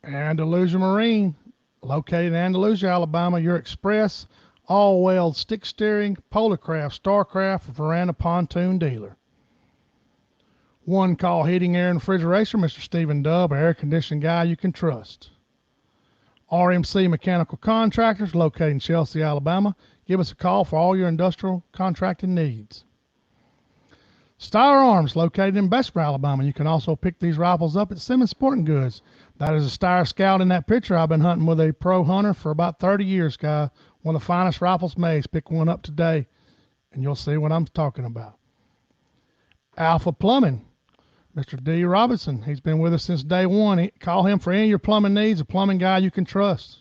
Andalusia Marine, located in Andalusia, Alabama, your express, all-wheel stick steering, polarcraft, starcraft, veranda pontoon dealer. One call heating, air, and refrigeration, Mr. Stephen Dubb, air conditioning guy you can trust. RMC Mechanical Contractors, located in Chelsea, Alabama. Give us a call for all your industrial contracting needs. Styler Arms, located in Bessemer, Alabama. You can also pick these rifles up at Simmons Sporting Goods. That is a Steyr Scout in that picture. I've been hunting with a pro hunter for about 30 years, guy. One of the finest rifles made. Pick one up today, and you'll see what I'm talking about. Alpha Plumbing, Mr. D. Robinson. He's been with us since day one. Call him for any of your plumbing needs, a plumbing guy you can trust.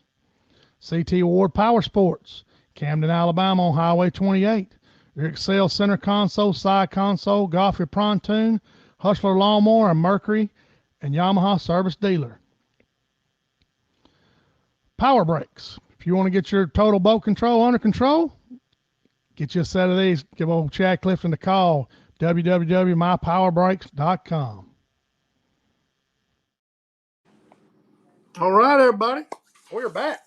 CT Ward Power Sports, Camden, Alabama on Highway 28. Your Excel center console, side console, golf your pontoon, Hustler Lawnmower, and Mercury and Yamaha service dealer. Power brakes. If you want to get your total boat control under control, get you a set of these. Give old Chad Clifton a call, www.mypowerbrakes.com. All right, everybody. We're back.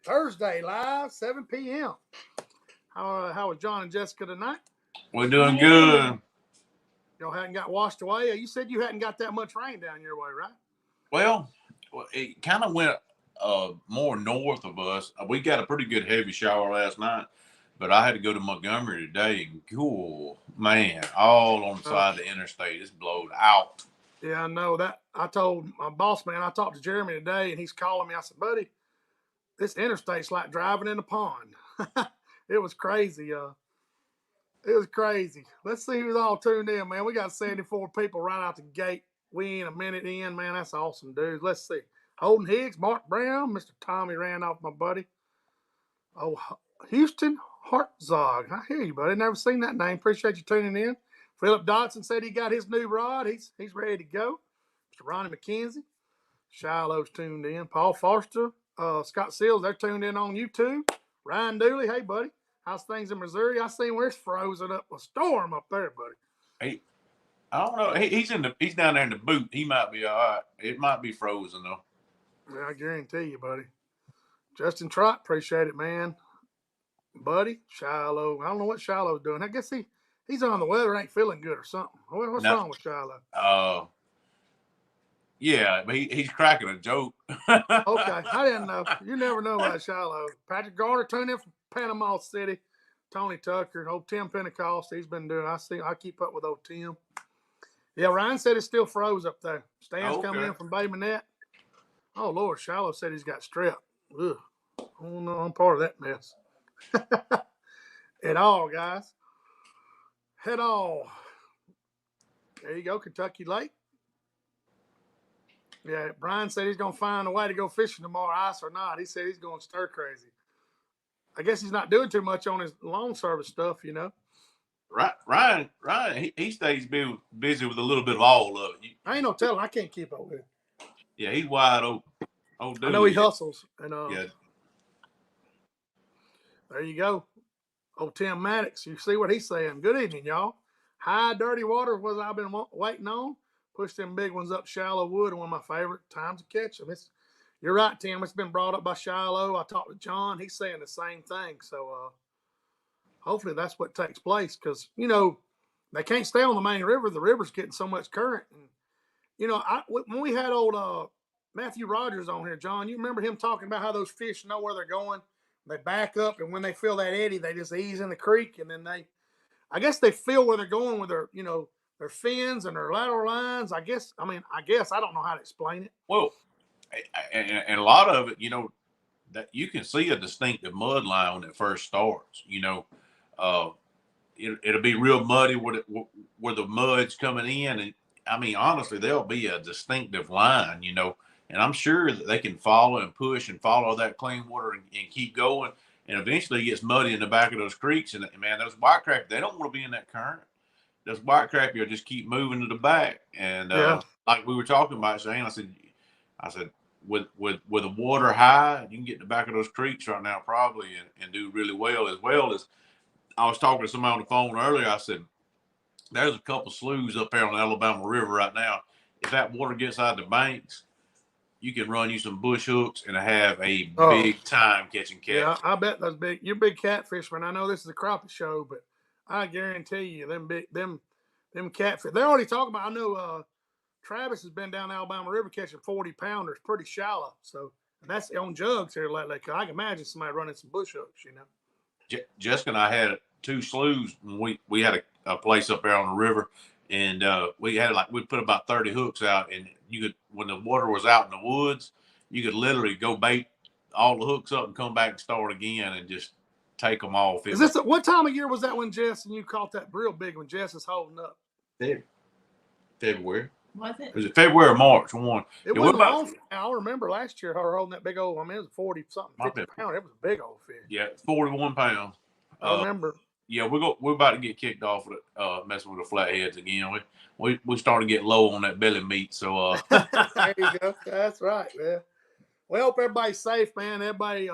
Thursday, live, 7 p.m. How was John and Jessica tonight? We're doing good. Y'all hadn't got washed away? You said you hadn't got that much rain down your way, right? Well, it kind of went more north of us. We got a pretty good heavy shower last night, but I had to go to Montgomery today, and cool, man, all on the side of the interstate. It's blowed out. Yeah, I know that. I told my boss man, I talked to Jeremy today, and he's calling me. I said, buddy, this interstate's like driving in a pond. It was crazy. It was crazy. Let's see who's all tuned in, man. We got 74 people right out the gate. We ain't a minute in, man. That's awesome, dude. Let's see. Holden Higgs, Mark Brown, Mr. Tommy Randolph, my buddy. Oh, Houston Hartzog. I hear you, buddy. Never seen that name. Appreciate you tuning in. Philip Dodson said he got his new rod. He's ready to go. Mr. Ronnie McKenzie. Shiloh's tuned in. Paul Forster, Scott Seals, they're tuned in on YouTube. Ryan Dooley, hey, buddy. How's things in Missouri? I seen where it's frozen up. A storm up there, buddy. Hey, I don't know. He's down there in the boot. He might be all right. It might be frozen though. Yeah, I guarantee you, buddy. Justin Trott, appreciate it, man. Buddy, Shiloh. I don't know what Shiloh's doing. I guess he's on the weather, ain't feeling good or something. What's wrong with Shiloh? Yeah, but he's cracking a joke. Okay, I didn't know. You never know about Shiloh. Patrick Garner tuned in from Panama City. Tony Tucker, old Tim Pentecost. He's been doing. I keep up with old Tim. Yeah, Ryan said it still froze up there. Stan's coming in from Bay Minette. Oh Lord, Shiloh said he's got strep. Ugh. Oh no, I'm part of that mess. At all, guys. Head all. There you go, Kentucky Lake. Yeah, Brian said he's going to find a way to go fishing tomorrow, ice or not. He said he's going stir crazy. I guess he's not doing too much on his lawn service stuff, you know. Ryan, he stays busy with a little bit of all of it. I ain't no telling. I can't keep up with him. Yeah, he's wide open. Oh, dude. I know he hustles. And yeah. There you go. Oh, Tim Maddox. You see what he's saying. Good evening, y'all. High dirty water was I've been waiting on. Push them big ones up shallow wood. One of my favorite times to catch them. You're right, Tim. It's been brought up by Shiloh. I talked to John. He's saying the same thing. So hopefully that's what takes place because, you know, they can't stay on the main river. The river's getting so much current. And, you know, when we had old Matthew Rogers on here, John, you remember him talking about how those fish know where they're going? They back up, and when they feel that eddy, they just ease in the creek, and then I guess they feel where they're going with their, you know, their fins and their lateral lines. I guess I don't know how to explain it. Well, and a lot of it, you know, that you can see a distinctive mud line when it first starts. You know, it'll be real muddy where the mud's coming in, and I mean, honestly, there'll be a distinctive line, you know, and I'm sure that they can follow and push and follow that clean water and keep going, and eventually it gets muddy in the back of those creeks, and man, those white crappie, they don't want to be in that current. Those white crappie will just keep moving to the back, and like we were talking about, Shane, I said, with the water high, you can get in the back of those creeks right now probably and do really well as I was talking to somebody on the phone earlier. I said, there's a couple sloughs up there on the Alabama River right now. If that water gets out of the banks, you can run you some bush hooks and have a big time catching catfish. Yeah, I bet those big. You're a big catfisherman. I know this is a crappie show, but I guarantee you, them catfish. They're already talking about. I know Travis has been down the Alabama River catching 40-pounders, pretty shallow. So that's on jugs here lately. I can imagine somebody running some bush hooks. Jessica and I had 2 sloughs. And we had a place up there on the river, and we put about 30 hooks out, and you could, when the water was out in the woods, you could literally go bait all the hooks up and come back and start again and just take them off. What time of year was that when Jess and you caught that real big when Jess is holding up? February. Was it? Was it February or March? One. It wasn't long. I remember last year her holding that big old. I mean, it was 40-something, 50 pound. It was a big old fish. Yeah, 41 pounds. I remember. Yeah, we're about to get kicked off with messing with the flatheads again. We starting to get low on that belly meat. So there you go. That's right, man. We hope everybody's safe, man. Everybody,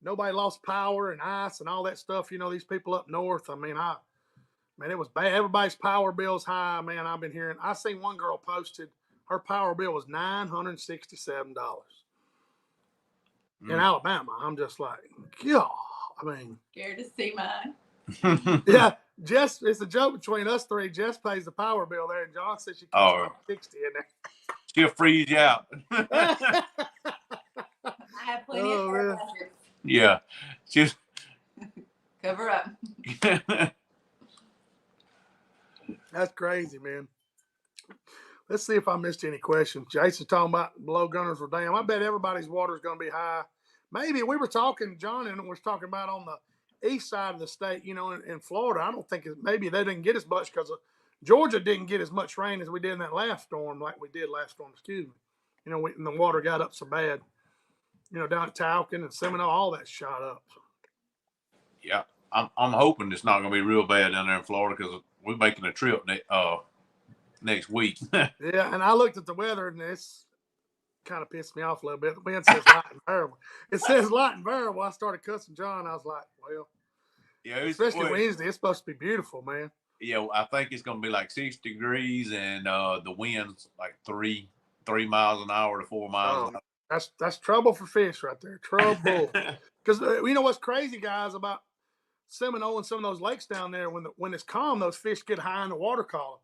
nobody lost power and ice and all that stuff. These people up north. I mean, it was bad. Everybody's power bill's high, man. I've been hearing. I seen one girl posted her power bill was $967 in Alabama. I'm just like, God. I mean, scared to see mine. Yeah, Jess. It's a joke between us three. Jess pays the power bill there, and John says she keeps 60 in there. She'll freeze you out. I have plenty of cover. Yeah, just cover up. That's crazy, man. Let's see if I missed any questions. Jason's talking about below Gunners were Dam. I bet everybody's water is going to be high. Maybe we were talking, John, and was talking about on the east side of the state, in Florida. I don't think maybe they didn't get as much because Georgia didn't get as much rain as we did in that last storm, like we did last storm. Excuse me. And the water got up so bad. Down at Towkin and Seminole, all that shot up. Yeah, I'm hoping it's not going to be real bad down there in Florida because we're making a trip next week. Yeah, and I looked at the weather and it's kind of pissed me off a little bit. The wind says light and variable. It says light and variable. I started cussing John. I was like, well, yeah, especially Wednesday, it's supposed to be beautiful, man. Yeah, I think it's going to be like 6 degrees and the wind's like 3 miles an hour to 4 miles an hour. That's trouble for fish right there. Trouble. Because what's crazy, guys, about Seminole and some of those lakes down there, when it's calm, those fish get high in the water column.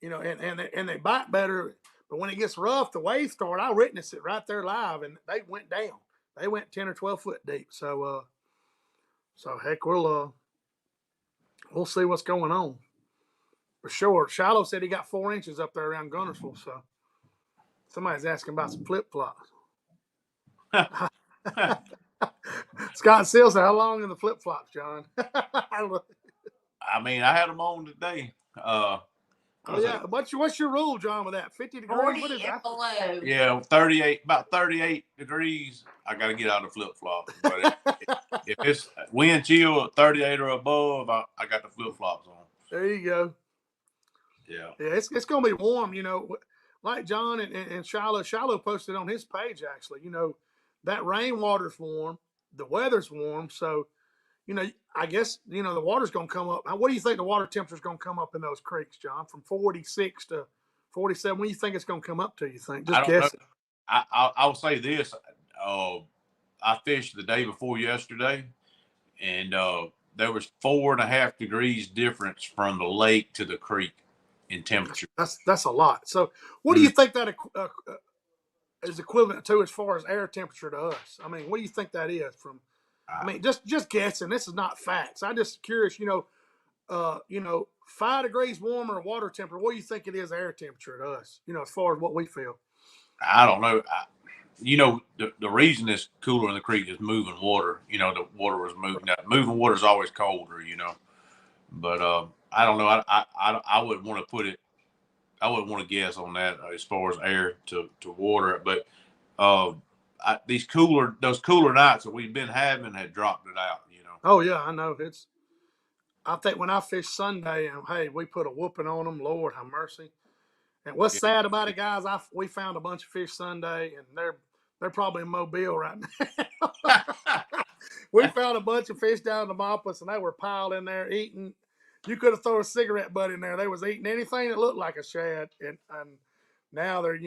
And they bite better. But when it gets rough, the waves start. I witnessed it right there live, and they went down. They went 10 or 12 foot deep. So heck, we'll see what's going on for sure. Shiloh said he got 4 inches up there around Gunnersville. So somebody's asking about some flip flops. Scott Seal said, "How long in the flip flops, John?" I mean, I had them on today. What's your rule, John, with that? 50 degrees? 40 what is that? below. Yeah, about 38 degrees. I got to get out of flip flops. But if it's wind chill at 38 or above, I got the flip flops on. There you go. Yeah. Yeah, it's going to be warm, like John and Shiloh. Shiloh posted on his page, actually, that rainwater's warm, the weather's warm. So, I guess, the water's going to come up. What do you think the water temperature's going to come up in those creeks, John? From 46 to 47? What do you think it's going to come up to, you think? Just guess it. I'll say this. I fished the day before yesterday, and there was 4.5 degrees difference from the lake to the creek in temperature. That's a lot. So what do you think that is equivalent to as far as air temperature to us? I mean, what do you think that is from? I mean, just guessing. This is not facts. I'm just curious. 5 degrees warmer water temperature. What do you think it is air temperature to us? As far as what we feel. I don't know. The reason it's cooler in the creek is moving water. The water was moving. Now, moving water is always colder. But I don't know. I wouldn't want to put it. I wouldn't want to guess on that as far as air to water. But those cooler nights that we've been having had dropped it out. Oh yeah, I know. I think when I fished Sunday, and hey, we put a whooping on them. Lord have mercy. And what's sad about it, guys? We found a bunch of fish Sunday, and they're probably in Mobile right now. We found a bunch of fish down in the Malpas, and they were piled in there eating. You could have thrown a cigarette butt in there. They was eating anything that looked like a shad, and now they're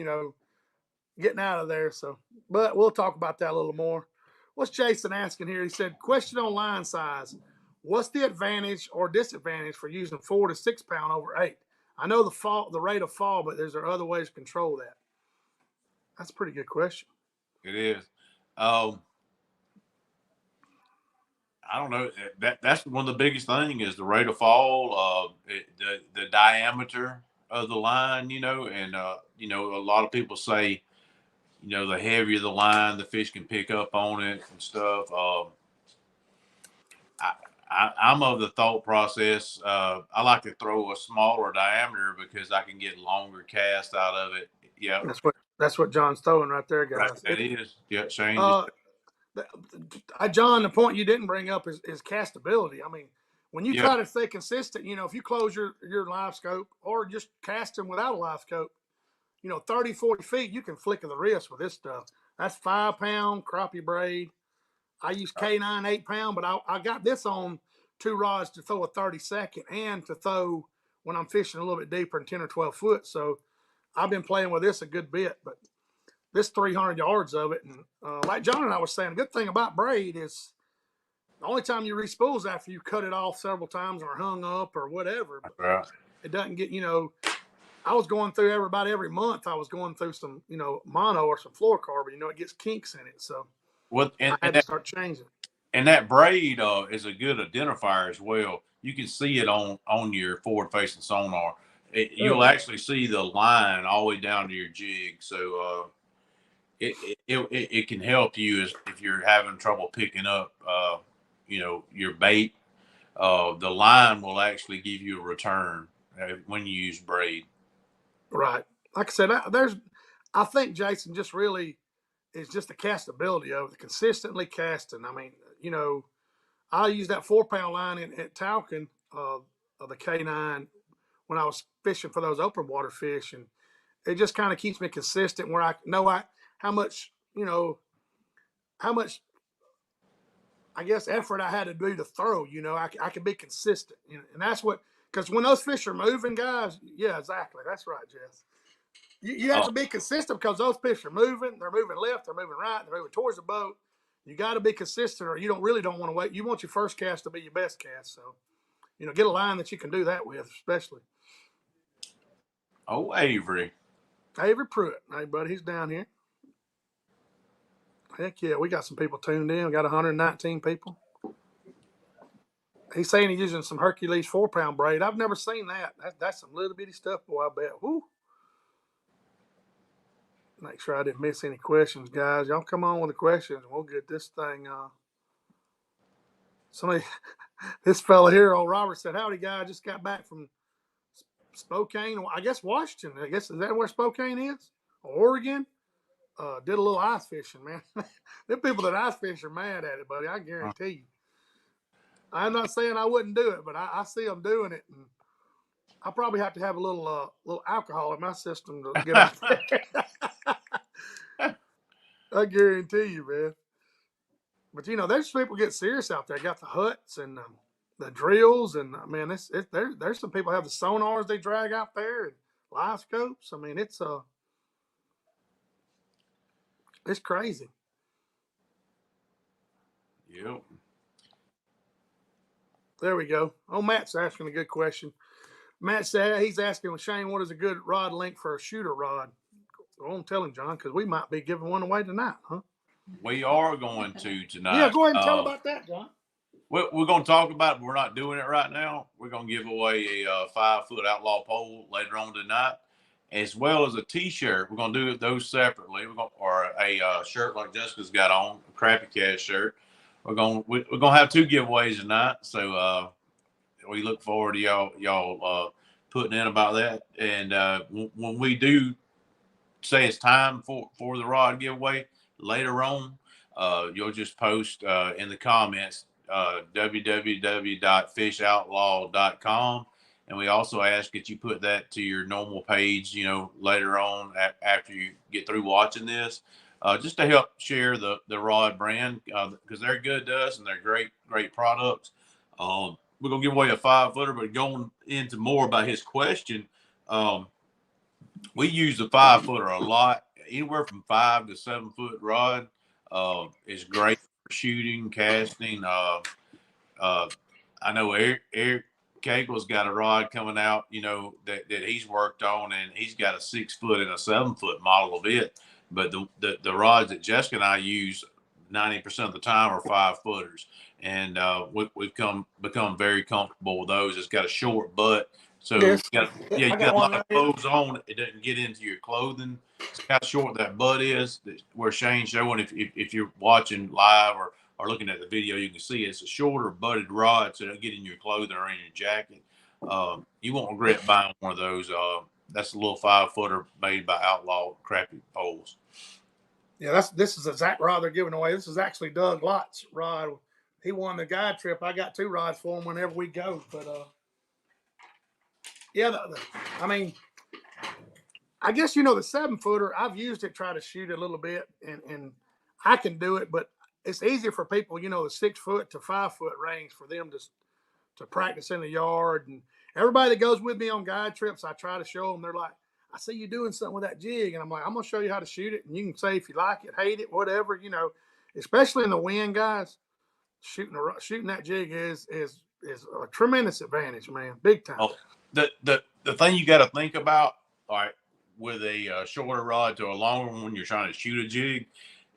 getting out of there. So, but we'll talk about that a little more. What's Jason asking here? He said, question on line size. What's the advantage or disadvantage for using 4 to 6 pound over 8? I know the rate of fall, but there's there other ways to control that? That's a pretty good question. It is. I don't know. That's one of the biggest thing is the rate of fall, the diameter of the line, and a lot of people say, the heavier the line, the fish can pick up on it and stuff. I'm of the thought process. I like to throw a smaller diameter because I can get longer cast out of it. Yeah, that's what John's throwing right there, guys. right. That is. Yeah, Shane. John, the point you didn't bring up is castability. I mean, when you try to stay consistent, if you close your live scope or just casting without a live scope, 30, 40 feet, you can flick of the wrist with this stuff. That's 5 pound crappie braid. I use K9 8 pound, but I got this on 2 rods to throw a 32nd and to throw when I'm fishing a little bit deeper in 10 or 12 foot. So I've been playing with this a good bit, but this 300 yards of it. And like John and I was saying, the good thing about braid is the only time you re-spool is after you cut it off several times or hung up or whatever. But it doesn't get, I was going through every month. I was going through some, mono or some fluorocarbon. It gets kinks in it. So I had to start changing. And that braid is a good identifier as well. You can see it on your forward-facing sonar. You'll actually see the line all the way down to your jig. So it can help you if you're having trouble picking up, your bait. The line will actually give you a return when you use braid. Right. Like I said, I think Jason just really is just the castability of it, consistently casting. I mean, I use that 4 pound line at Talcon of the K9 when I was fishing for those open water fish, and it just kind of keeps me consistent where I know how much I guess effort I had to do to throw. I can be consistent, and that's what, because when those fish are moving, guys, yeah, exactly, that's right, Jess. You have to be consistent because those fish are moving. They're moving left. They're moving right. They're moving towards the boat. You got to be consistent, or you don't want to wait. You want your first cast to be your best cast. So, get a line that you can do that with, especially. Oh, Avery Pruitt. Hey, buddy, he's down here. Heck yeah, we got some people tuned in. We got 119 people. He's saying he's using some Hercules 4 pound braid. I've never seen that. That's some little bitty stuff, boy, I bet. Woo. Make sure I didn't miss any questions, guys. Y'all come on with the questions. We'll get this thing. This fella here, old Robert, said, howdy, guy. I just got back from Spokane. I guess Washington. Is that where Spokane is? Oregon? Did a little ice fishing, man. Them people that ice fish are mad at it, buddy. I guarantee you. I'm not saying I wouldn't do it, but I see them doing it, and I probably have to have a little alcohol in my system to get out there. I guarantee you, man. But there's people get serious out there. Got the huts and the drills, and man, there's some people have the sonars they drag out there and live scopes. I mean, it's crazy. Yep. There we go. Oh, Matt's asking a good question. Matt said he's asking, Shane, what is a good rod length for a shooter rod? Go on, tell him, John, because we might be giving one away tonight, huh? We are going to tonight. Yeah, go ahead and tell about that, John. We're going to talk about it, but we're not doing it right now. We're going to give away a 5-foot outlaw pole later on tonight, as well as a T-shirt. We're going to do those separately. Or a shirt like Jessica's got on, a CrappieKast shirt. We're going to have 2 giveaways tonight, so we look forward to y'all putting in about that. And when we do say it's time for the rod giveaway later on, you'll just post in the comments www.fishoutlaw.com, and we also ask that you put that to your normal page later on after you get through watching this, just to help share the rod brand, because they're good to us and they're great products. We're gonna give away a 5-footer, but going into more about his question, we use the 5-footer a lot anywhere from 5 to 7 foot rod is great for shooting, casting. I know Eric Cagle's got a rod coming out, that he's worked on, and he's got a 6 foot and a 7 foot model of it. But the rods that Jessica and I use 90% of the time are 5 footers, and we've become very comfortable with those. It's got a short butt, so Yes. you I got a one lot of clothes on. It doesn't get into your clothing. It's how short that butt is. Where Shane's showing, if you're watching live or looking at the video, you can see it's a shorter butted rod, so it don't get in your clothing or in your jacket. You won't regret buying one of those. That's a little 5 footer made by Outlaw Crappie poles. Yeah, this is a Zach rod they're giving away. This is actually Doug Lott's rod. He won the guide trip. I got 2 rods for him whenever we go. But yeah, I mean, I guess the 7 footer. I've used it, try to shoot a little bit, and I can do it. But it's easier for people, the 6 foot to 5 foot range for them to practice in the yard. And everybody that goes with me on guide trips, I try to show them. They're like, I see you doing something with that jig. And I'm like, I'm going to show you how to shoot it. And you can say if you like it, hate it, whatever, especially in the wind, guys, shooting that jig is a tremendous advantage, man. Big time. Oh, the thing you got to think about, all right, with a shorter rod to a longer one when you're trying to shoot a jig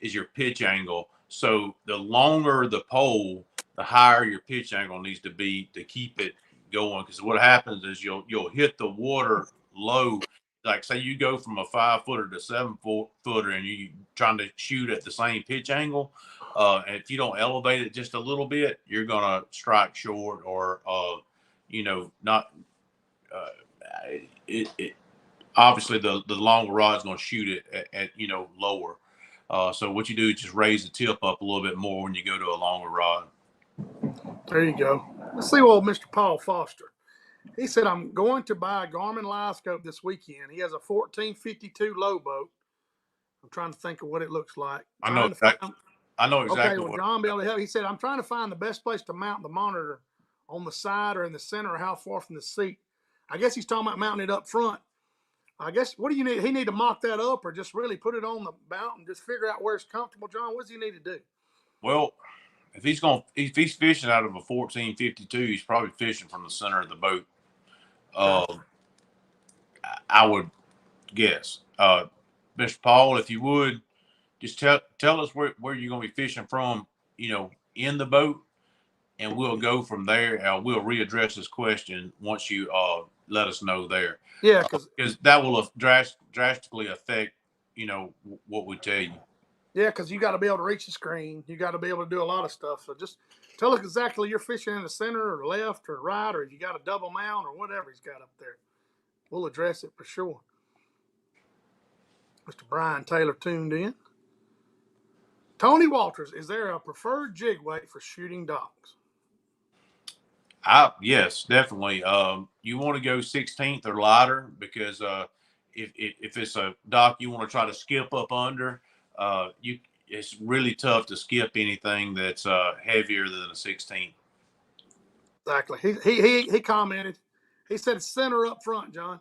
is your pitch angle. So the longer the pole, the higher your pitch angle needs to be to keep it going. Because what happens is you'll hit the water low. Like say you go from a 5 footer to 7 footer and you trying to shoot at the same pitch angle. And if you don't elevate it just a little bit, you're gonna strike short or not. It obviously the longer rod's gonna shoot it at lower. So what you do is just raise the tip up a little bit more when you go to a longer rod. There you go. Let's see what Mr. Paul Foster. He said, I'm going to buy a Garmin Scope this weekend. He has a 1452 low boat. I'm trying to think of what it looks like. I know exactly. Okay, well, John be able to help. He said, I'm trying to find the best place to mount the monitor on the side or in the center or how far from the seat. I guess he's talking about mounting it up front. I guess, what do you need? He need to mock that up or just really put it on the mount and just figure out where it's comfortable, John? What does he need to do? Well, if he's fishing out of a 1452, he's probably fishing from the center of the boat. I would guess. Mr. Paul, if you would, just tell us where you're going to be fishing from, in the boat, and we'll go from there. We'll readdress this question once you let us know there. Yeah, because that will drastically affect, what we tell you. Yeah, because you got to be able to reach the screen. You got to be able to do a lot of stuff. So just tell us exactly you're fishing in the center or left or right, or if you got a double mount or whatever he's got up there. We'll address it for sure. Mr. Brian Taylor tuned in. Tony Walters, is there a preferred jig weight for shooting docks? Yes, definitely. You want to go 16th or lighter because if it's a dock you want to try to skip up under, it's really tough to skip anything that's heavier than a 16th. Exactly. He commented. He said center up front, John.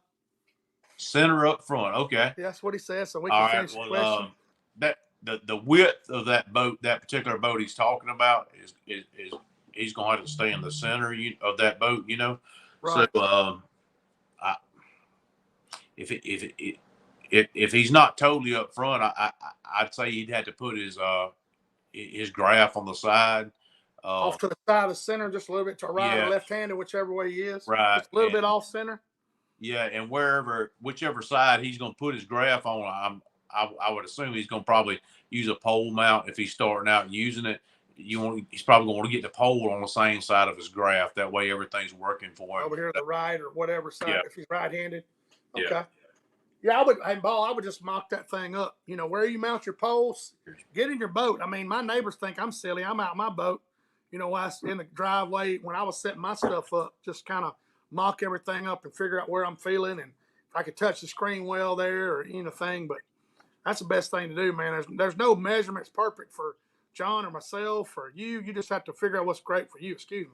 Center up front. Okay. Yeah, that's what he said. So we can finish the question. That the width of that boat, that particular boat he's talking about, is he's going to have to stay in the center of that boat. Right. So if he's not totally up front, I'd say he'd have to put his graph on the side. Off to the side of the center, just a little bit to right or left-handed, whichever way he is. Right. Just a little bit off center. Yeah, and whichever side he's going to put his graph on, I would assume he's going to probably use a pole mount if he's starting out using it. He's probably going to get the pole on the same side of his graph. That way everything's working for him. Over here to the right or whatever side, if he's right-handed. Okay. Yeah, I would just mock that thing up. Where you mount your poles, get in your boat. I mean, my neighbors think I'm silly. I'm out my boat. While in the driveway, when I was setting my stuff up, just kind of mock everything up and figure out where I'm feeling and if I could touch the screen well there or anything. But that's the best thing to do, man. There's no measurements perfect for John or myself or you. You just have to figure out what's great for you. Excuse me.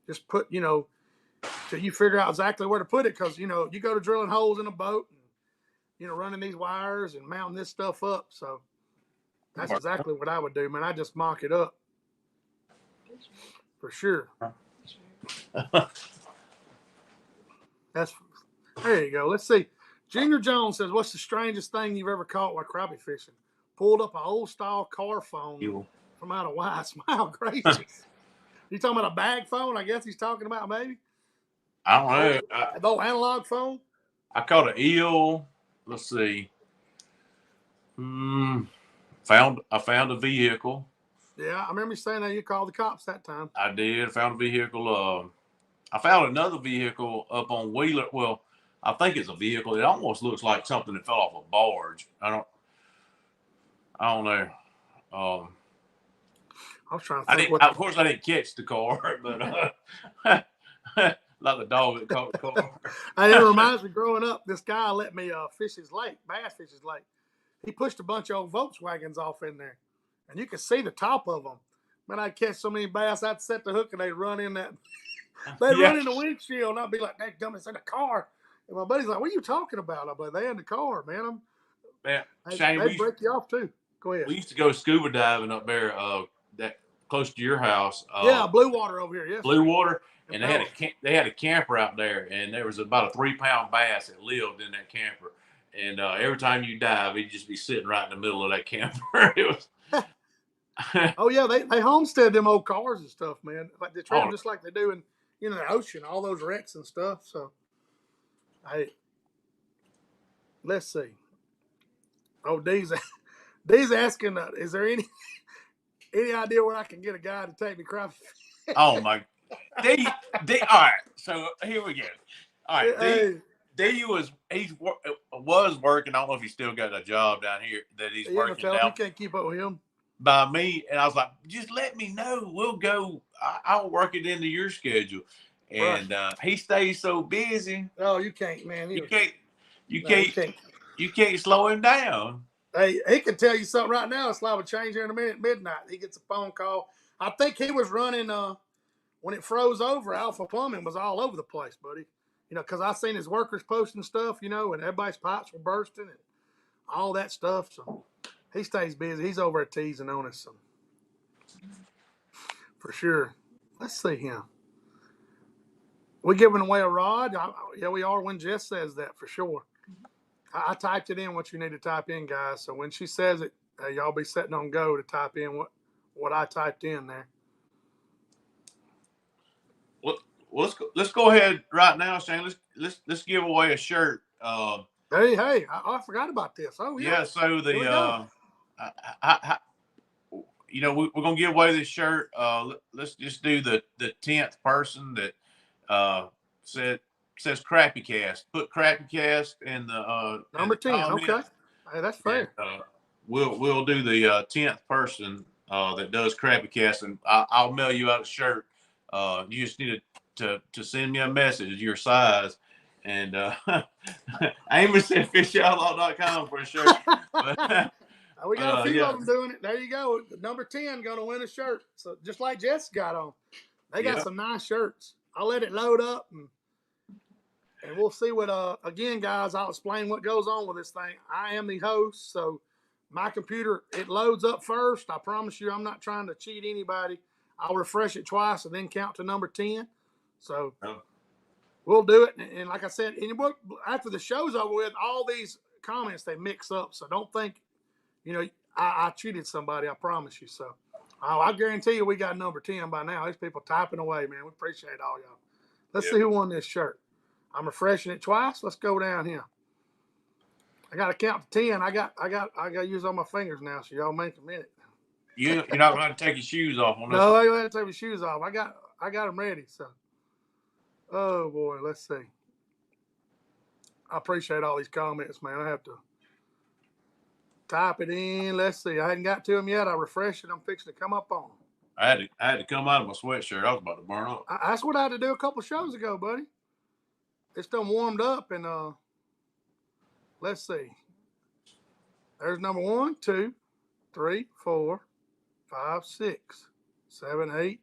Just put, till you figure out exactly where to put it because, you go to drilling holes in a boat. And running these wires and mounting this stuff up. So that's exactly what I would do, man. I just mock it up for sure. There you go. Let's see. Junior Jones says, "What's the strangest thing you've ever caught while crappie fishing?" Pulled up an old style car phone from out of Wye. Smile gracious. You talking about a bag phone? I guess he's talking about maybe. I don't know. The old analog phone. I caught an eel. Let's see. I found a vehicle. Yeah, I remember you saying that you called the cops that time. I did. Found a vehicle. I found another vehicle up on Wheeler. Well, I think it's a vehicle. It almost looks like something that fell off a barge. I don't know. I was trying to think. Of course, I didn't catch the car, but like the dog that caught the car. It reminds me, growing up, this guy let me fish his lake, bass fish his lake. He pushed a bunch of old Volkswagens off in there, and you could see the top of them. Man, I'd catch so many bass, I'd set the hook and they'd run in that. They'd run in the windshield, and I'd be like, "That dumb, it's in the car." And my buddy's like, "What are you talking about?" I'm like, "They in the car, man." Shane, they'd break you off too. Go ahead. We used to go scuba diving up there, that close to your house. Yeah, Blue Water over here. Yes. Blue Water, and they had a camper out there, and there was about a 3-pound bass that lived in that camper. And every time you dive, he'd just be sitting right in the middle of that camper. It was. Oh yeah, they homestead them old cars and stuff, man. Like they treat them just like they do in the ocean, all those wrecks and stuff. So, let's see. Oh, Dee's asking, is there any idea where I can get a guy to take me crappie? Oh my, D. All right, so here we go. All right, D was working. I don't know if he still got a job down here that he's working now. You can't keep up with him. By me, and I was like, just let me know. We'll go. I'll work it into your schedule. And he stays so busy. Oh, you can't, man. You can't slow him down. Hey, he can tell you something right now. It's liable to change here in a minute. Midnight, he gets a phone call. I think he was running when it froze over. Alpha Plumbing was all over the place, buddy. Because I seen his workers posting stuff, and everybody's pipes were bursting and all that stuff. So he stays busy. He's over at teasing on us, so for sure. Let's see him. We giving away a rod? Yeah, we are when Jess says that, for sure. I typed it in what you need to type in, guys. So when she says it, y'all be setting on go to type in what I typed in there. Well, let's go ahead right now, Shane. Let's give away a shirt. Hey, I forgot about this. Oh yeah. Yeah. So we're gonna give away this shirt. Let's just do the 10th person that says CrappieKast. Put CrappieKast in the number 10. Okay, hey, that's fair. And, we'll do the 10th person that does CrappieKast, and I'll mail you out a shirt. You just need to send me a message, your size, and Amos said fishoutlaw.com for a shirt. But, we got a few of them doing it. There you go. Number 10 going to win a shirt. So just like Jess got on, they got some nice shirts. I'll let it load up and we'll see what. Again, guys, I'll explain what goes on with this thing. I am the host, so my computer, it loads up first. I promise you, I'm not trying to cheat anybody. I'll refresh it twice and then count to number 10. So we'll do it. And like I said, after the show's over with, all these comments, they mix up. So don't think, I cheated somebody. I promise you. So I guarantee you we got number 10 by now. These people typing away, man. We appreciate all y'all. Let's see who won this shirt. I'm refreshing it twice. Let's go down here. I got to count to 10. I got to use all my fingers now. So y'all make a minute. You're not going to take your shoes off on this. No, I got to take my shoes off. I got them ready. So, oh boy, let's see. I appreciate all these comments, man. I have to type it in. Let's see. I hadn't got to them yet. I refreshed it. I'm fixing to come up on them. I had to come out of my sweatshirt. I was about to burn up. That's what I had to do a couple shows ago, buddy. It's done warmed up, and let's see. There's number 1, 2, 3, 4, 5, 6, 7, 8,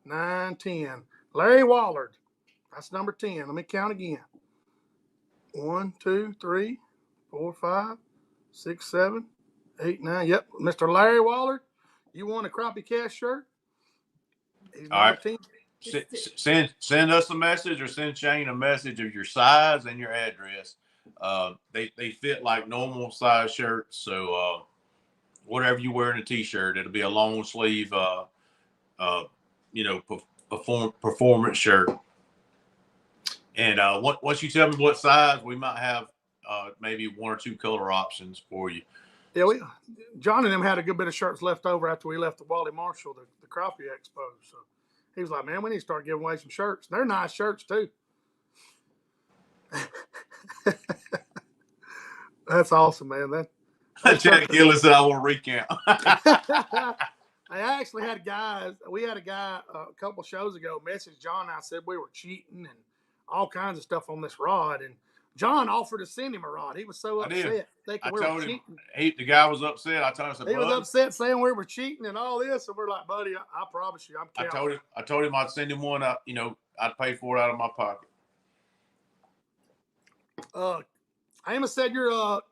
9, 10. Larry Wallard. That's number 10. Let me count again. 1, 2, 3, 4, 5, 6, 7, 8, 9. Yep, Mr. Larry Waller, you want a CrappieKast shirt? He's All number right. 10. Send us a message or send Shane a message of your size and your address. They fit like normal size shirts, so whatever you wear in a t-shirt, it'll be a long sleeve, performance shirt. And once you tell me what size, we might have maybe 1 or 2 color options for you. Yeah, John and them had a good bit of shirts left over after we left the Wally Marshall, the Crappie Expo. So he was like, man, we need to start giving away some shirts. They're nice shirts, too. That's awesome, man. Jack Gillis said I want to recount. I actually had we had a guy a couple shows ago message John and I said we were cheating and all kinds of stuff on this rod. And John offered to send him a rod. He was so upset thinking we were cheating. The guy was upset. I told him, he was upset saying we were cheating and all this. And we're like, buddy, I promise you, I'm counting. I told him I'd send him one. I'd pay for it out of my pocket. Amos said your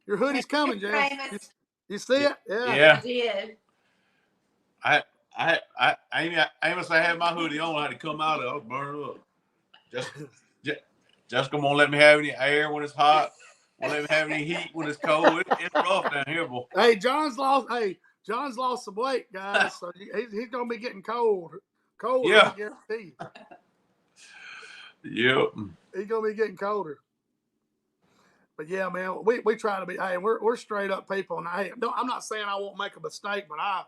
hoodie's coming, Jess. You see it? Yeah. I did. Amos, I had my hoodie on. I had to come out of it, burn it up. Just come on, let me have any air when it's hot. Won't let me have any heat when it's cold. It's rough down here, boy. Hey, John's lost some weight, guys. So he's gonna be getting cold. Yeah. I guarantee you. Yep. He's gonna be getting colder. But yeah, man, we try to be. Hey, we're straight up people, and I'm not saying I won't make a mistake, but I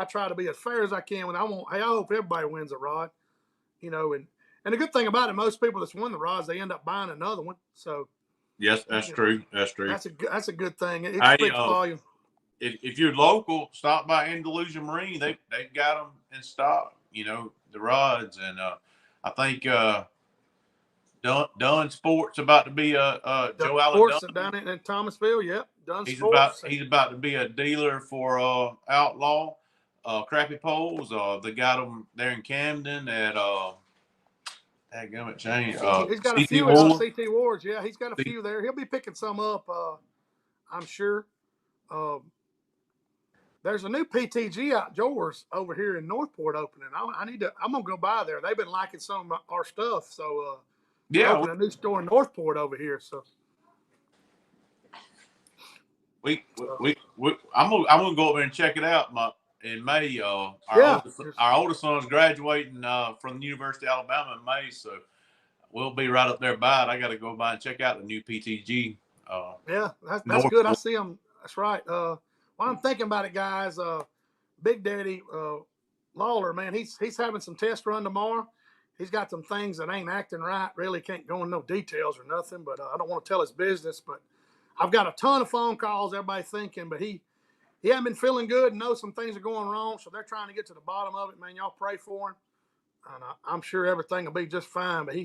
try to be as fair as I can. When I hope everybody wins a rod, and the good thing about it, most people that's won the rods, they end up buying another one. So yes, that's true. That's true. That's a good thing. It speaks volume. If you're local, stop by Andalusia Marine. They've got them in stock. The rods, and I think Dunn Sports about to be Joe Allen Sports down in Thomasville. Yep, Dunn he's Sports. He's about to be a dealer for Outlaw Crappie poles. They got them there in Camden at he's got a few at CT Ward's. Yeah, he's got a few there. He'll be picking some up, I'm sure. There's a new PTG outdoors over here in Northport opening. I'm gonna go by there. They've been liking some of our stuff, so yeah, opening a new store in Northport over here. So I'm gonna go over and check it out. In May, our oldest son's graduating from the University of Alabama in May, so we'll be right up there by it. I got to go by and check out the new PTG. Yeah, that's good. I see them. That's right. While I'm thinking about it, guys, Big Daddy Lawler, man, he's having some test run tomorrow. He's got some things that ain't acting right. Really can't go into no details or nothing, but I don't want to tell his business. But I've got a ton of phone calls. Everybody thinking, but he hasn't been feeling good and knows some things are going wrong, so they're trying to get to the bottom of it. Man, y'all pray for him. And I'm sure everything will be just fine, but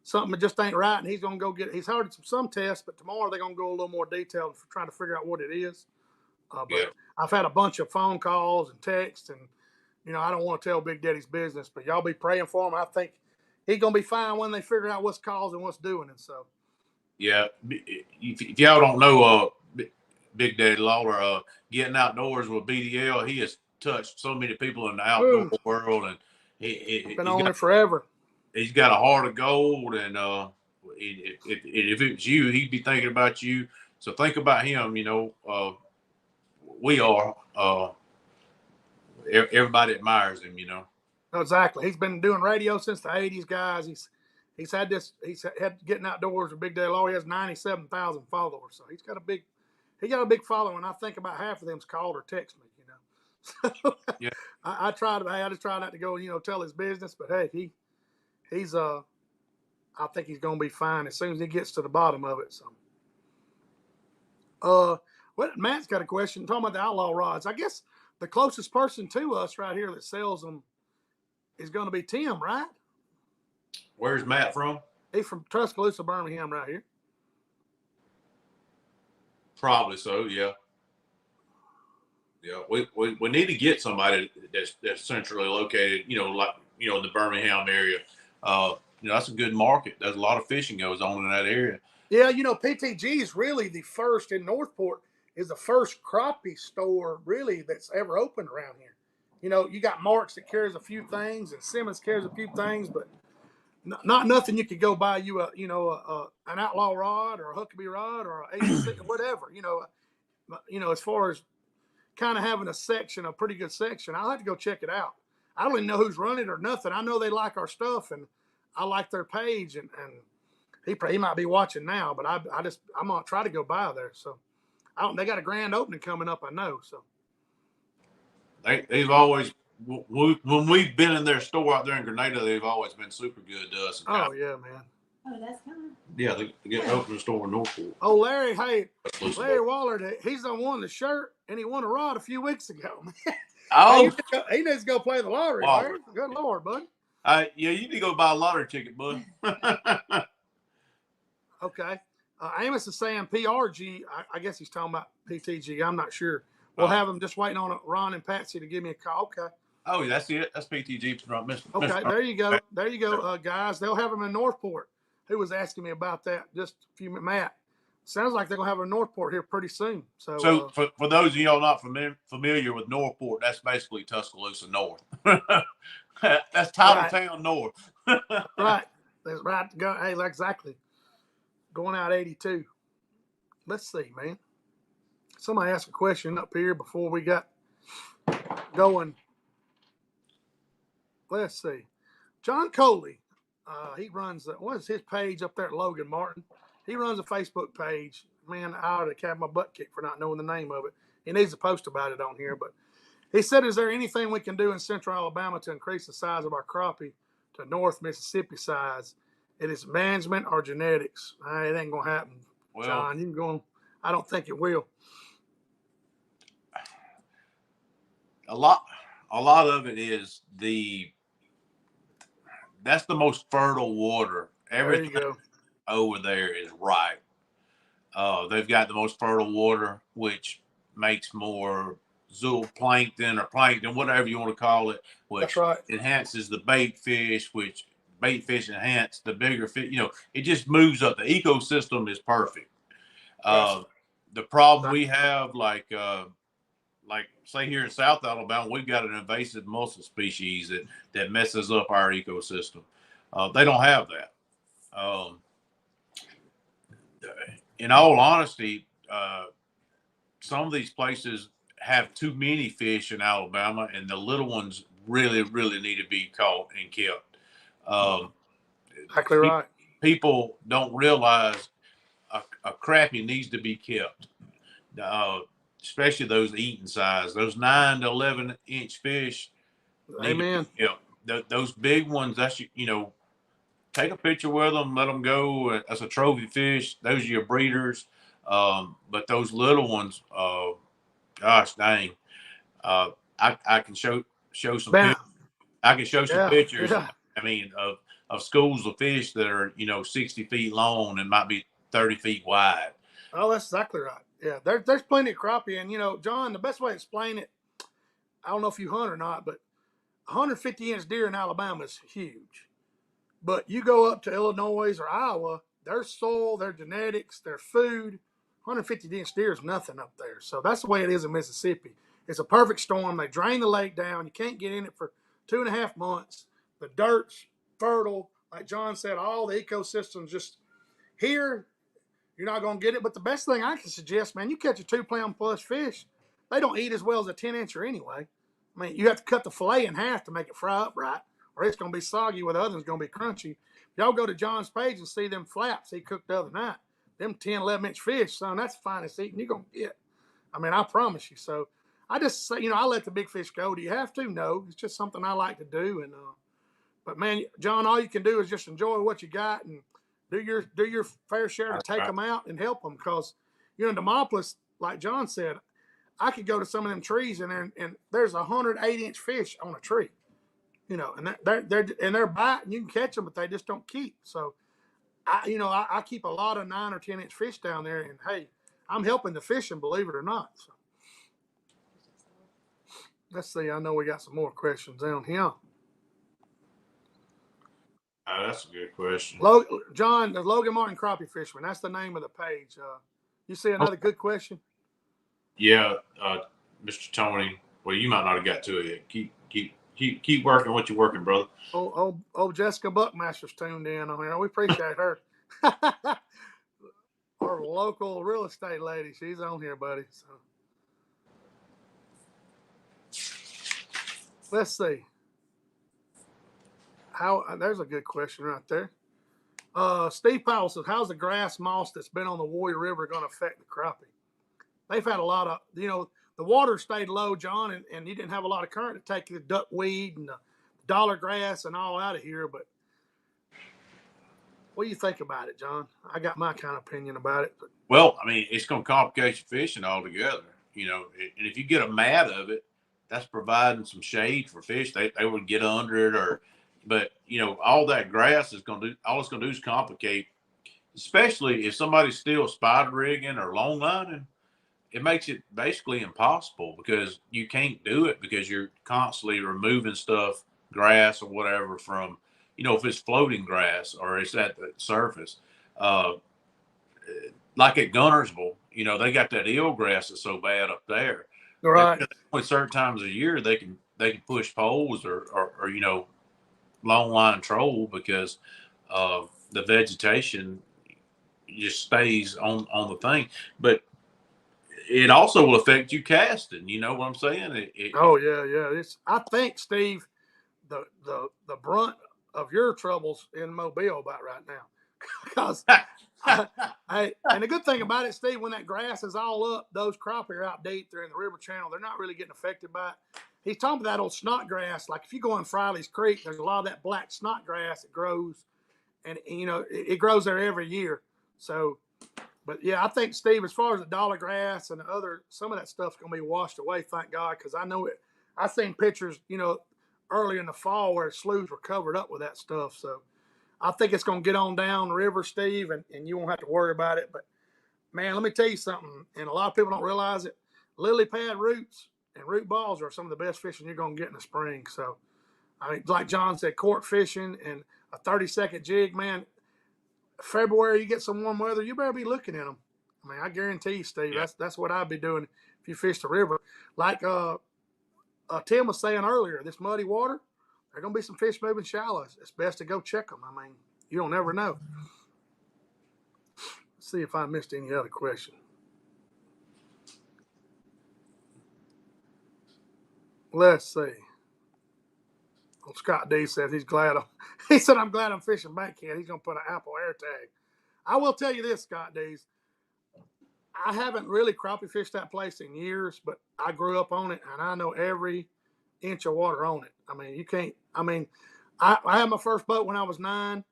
something that just ain't right, and he's going to go he's had some tests, but tomorrow they're going to go a little more detailed for trying to figure out what it is. But I've had a bunch of phone calls and texts, and, I don't want to tell Big Daddy's business, but y'all be praying for him. I think he's going to be fine when they figure out what's causing what's doing it. So, yeah, if y'all don't know, Big Daddy Lawler, getting outdoors with BDL, he has touched so many people in the outdoor world, and he's been on it forever. He's got a heart of gold, and if it was you, he'd be thinking about you. So think about him. We are. Everybody admires him. Exactly. He's been doing radio since the '80s, guys. He's had getting outdoors with Big Daddy Lawler. He has 97,000 followers, so he got a big following. I think about half of them's called or text me. So yeah. I just try not to go, tell his business, but hey, he's I think he's gonna be fine as soon as he gets to the bottom of it. So Matt's got a question talking about the Outlaw rods. I guess the closest person to us right here that sells them is gonna be Tim, right? Where's Matt from? He's from Tuscaloosa, Birmingham, right here. Probably so, yeah. Yeah, we need to get somebody that's centrally located, in the Birmingham area. That's a good market. There's a lot of fishing goes on in that area. Yeah, PTG is really the first in Northport, is the first crappie store really that's ever opened around here. You got Marks that carries a few things, and Simmons carries a few things, but not nothing you could go buy you an outlaw rod or a Huckabee rod or a 86 or whatever. As far as kind of having a pretty good section, I'll have to go check it out. I don't even know who's running it or nothing. I know they like our stuff, and I like their page, and he might be watching now, but I'm gonna try to go by there. So they got a grand opening coming up, I know. So they've always, when we've been in their store out there in Grenada, they've always been super good to us. Oh yeah, man. Oh, that's fine. Yeah, they get open a store in Northport. Oh, Larry, Larry Waller, he's the one the shirt, and he won a rod a few weeks ago. Oh, he needs to go play the lottery, Larry. Good Lord, bud. Yeah, you need to go buy a lottery ticket, bud. Okay. Amos is saying PRG. I guess he's talking about PTG. I'm not sure. We'll have him just waiting on Ron and Patsy to give me a call. Okay. Oh, that's it. That's PTG from Mr. Okay, there you go. There you go, guys. They'll have them in Northport. Who was asking me about that just a few minutes? Matt. Sounds like they're going to have a Northport here pretty soon. So for those of y'all not familiar with Northport, that's basically Tuscaloosa North. That's Titletown North. Right. That's right. Hey, exactly. Going out 82. Let's see, man. Somebody asked a question up here before we got going. Let's see. John Coley. He runs, what is his page up there at Logan Martin? He runs a Facebook page. Man, I ought to have my butt kicked for not knowing the name of it. He needs to post about it on here. But he said, is there anything we can do in central Alabama to increase the size of our crappie to North Mississippi size? It is management or genetics. It ain't going to happen, well, John. I don't think it will. A lot of it is that's the most fertile water. Everything over there is right. They've got the most fertile water, which makes more zooplankton or plankton, whatever you want to call it, which enhances the bait fish, which bait fish enhance the bigger fish. It just moves up. The ecosystem is perfect. The problem we have, like say here in South Alabama, we've got an invasive mussel species that messes up our ecosystem. They don't have that. In all honesty, some of these places have too many fish in Alabama, and the little ones really, really need to be caught and kept. Exactly right. People don't realize a crappie needs to be kept, especially those eating size. Those 9 to 11 inch fish. Amen. Those big ones. That's take a picture with them, let them go as a trophy fish. Those are your breeders. But those little ones, gosh dang, I can show some. I can show some pictures. Yeah. I mean, of schools of fish that are 60 feet long and might be 30 feet wide. Oh, that's exactly right. Yeah, there's plenty of crappie, and John, the best way to explain it, I don't know if you hunt or not, but 150-inch deer in Alabama is huge. But you go up to Illinois or Iowa, their soil, their genetics, their food, 150-inch deer is nothing up there. So that's the way it is in Mississippi. It's a perfect storm. They drain the lake down. You can't get in it for 2.5 months. The dirt's fertile. Like John said, all the ecosystems just here. You're not going to get it. But the best thing I can suggest, man, you catch a 2-pound plus fish, they don't eat as well as a 10-incher anyway. I mean, you have to cut the fillet in half to make it fry up right, or it's going to be soggy where the other one's going to be crunchy. If y'all go to John's page and see them flaps he cooked the other night, them 10, 11-inch fish, son, that's the finest eating you're going to get. I mean, I promise you. So I just say, I let the big fish go. Do you have to? No. It's just something I like to do. And but, man, John, all you can do is just enjoy what you got and do your fair share to take them out and help them. Because, in Demopolis, like John said, I could go to some of them trees and there's 180-inch fish on a tree. And they're biting. You can catch them, but they just don't keep. So, I keep a lot of 9 or 10-inch fish down there, and hey, I'm helping the fishing, believe it or not. So, let's see. I know we got some more questions down here. That's a good question. John, the Logan Martin Crappie Fisherman. That's the name of the page. You see another good question? Yeah, Mr. Tony. Well, you might not have got to it yet. Keep working what you're working, brother. Oh, Jessica Buckmaster's tuned in on here. We appreciate her. Our local real estate lady. She's on here, buddy. So let's see. There's a good question right there. Steve Powell says, how's the grass moss that's been on the Warrior River going to affect the crappie? They've had a lot of, the water stayed low, John, and you didn't have a lot of current to take the duckweed and the dollar grass and all out of here. But what do you think about it, John? I got my kind of opinion about it. But. Well, I mean, it's going to complicate your fishing altogether, and if you get a mat of it, that's providing some shade for fish. They would get under it but all that grass is going to do, all it's going to do is complicate, especially if somebody's still spider rigging or long lining. It makes it basically impossible because you can't do it because you're constantly removing stuff, grass or whatever from, if it's floating grass or it's at the surface. Like at Gunnersville, they got that eelgrass that's so bad up there. Right. At certain times of year, they can push poles or long line troll because the vegetation just stays on the thing. But it also will affect you casting. You know what I'm saying? Yeah. I think, Steve, the brunt of your troubles in Mobile about right now. Because and the good thing about it, Steve, when that grass is all up, those crappie are out deep. They're in the river channel. They're not really getting affected by it. He's talking about that old snot grass. Like if you go in Friley's Creek, there's a lot of that black snot grass that grows. And, it grows there every year. So, but yeah, I think, Steve, as far as the dollar grass and some of that stuff's going to be washed away, thank God, because I know it. I've seen pictures, early in the fall where sloughs were covered up with that stuff. So I think it's going to get on down the river, Steve, and you won't have to worry about it. But, man, let me tell you something, and a lot of people don't realize it. Lily pad roots and root balls are some of the best fishing you're going to get in the spring. So, I mean, like John said, court fishing and a 30-second jig, man. February, you get some warm weather, you better be looking at them. I mean, I guarantee you, Steve, that's what I'd be doing if you fish the river. Like Tim was saying earlier, this muddy water, there are going to be some fish moving shallow. It's best to go check them. I mean, you don't ever know. Let's see if I missed any other question. Let's see. Well, Scott D says he's glad. He said, I'm glad I'm fishing Bankhead. He's going to put an Apple AirTag. I will tell you this, Scott D. I haven't really crappie fished that place in years, but I grew up on it, and I know every inch of water on it. I mean, you can't. I mean, I had my first boat when I was 9.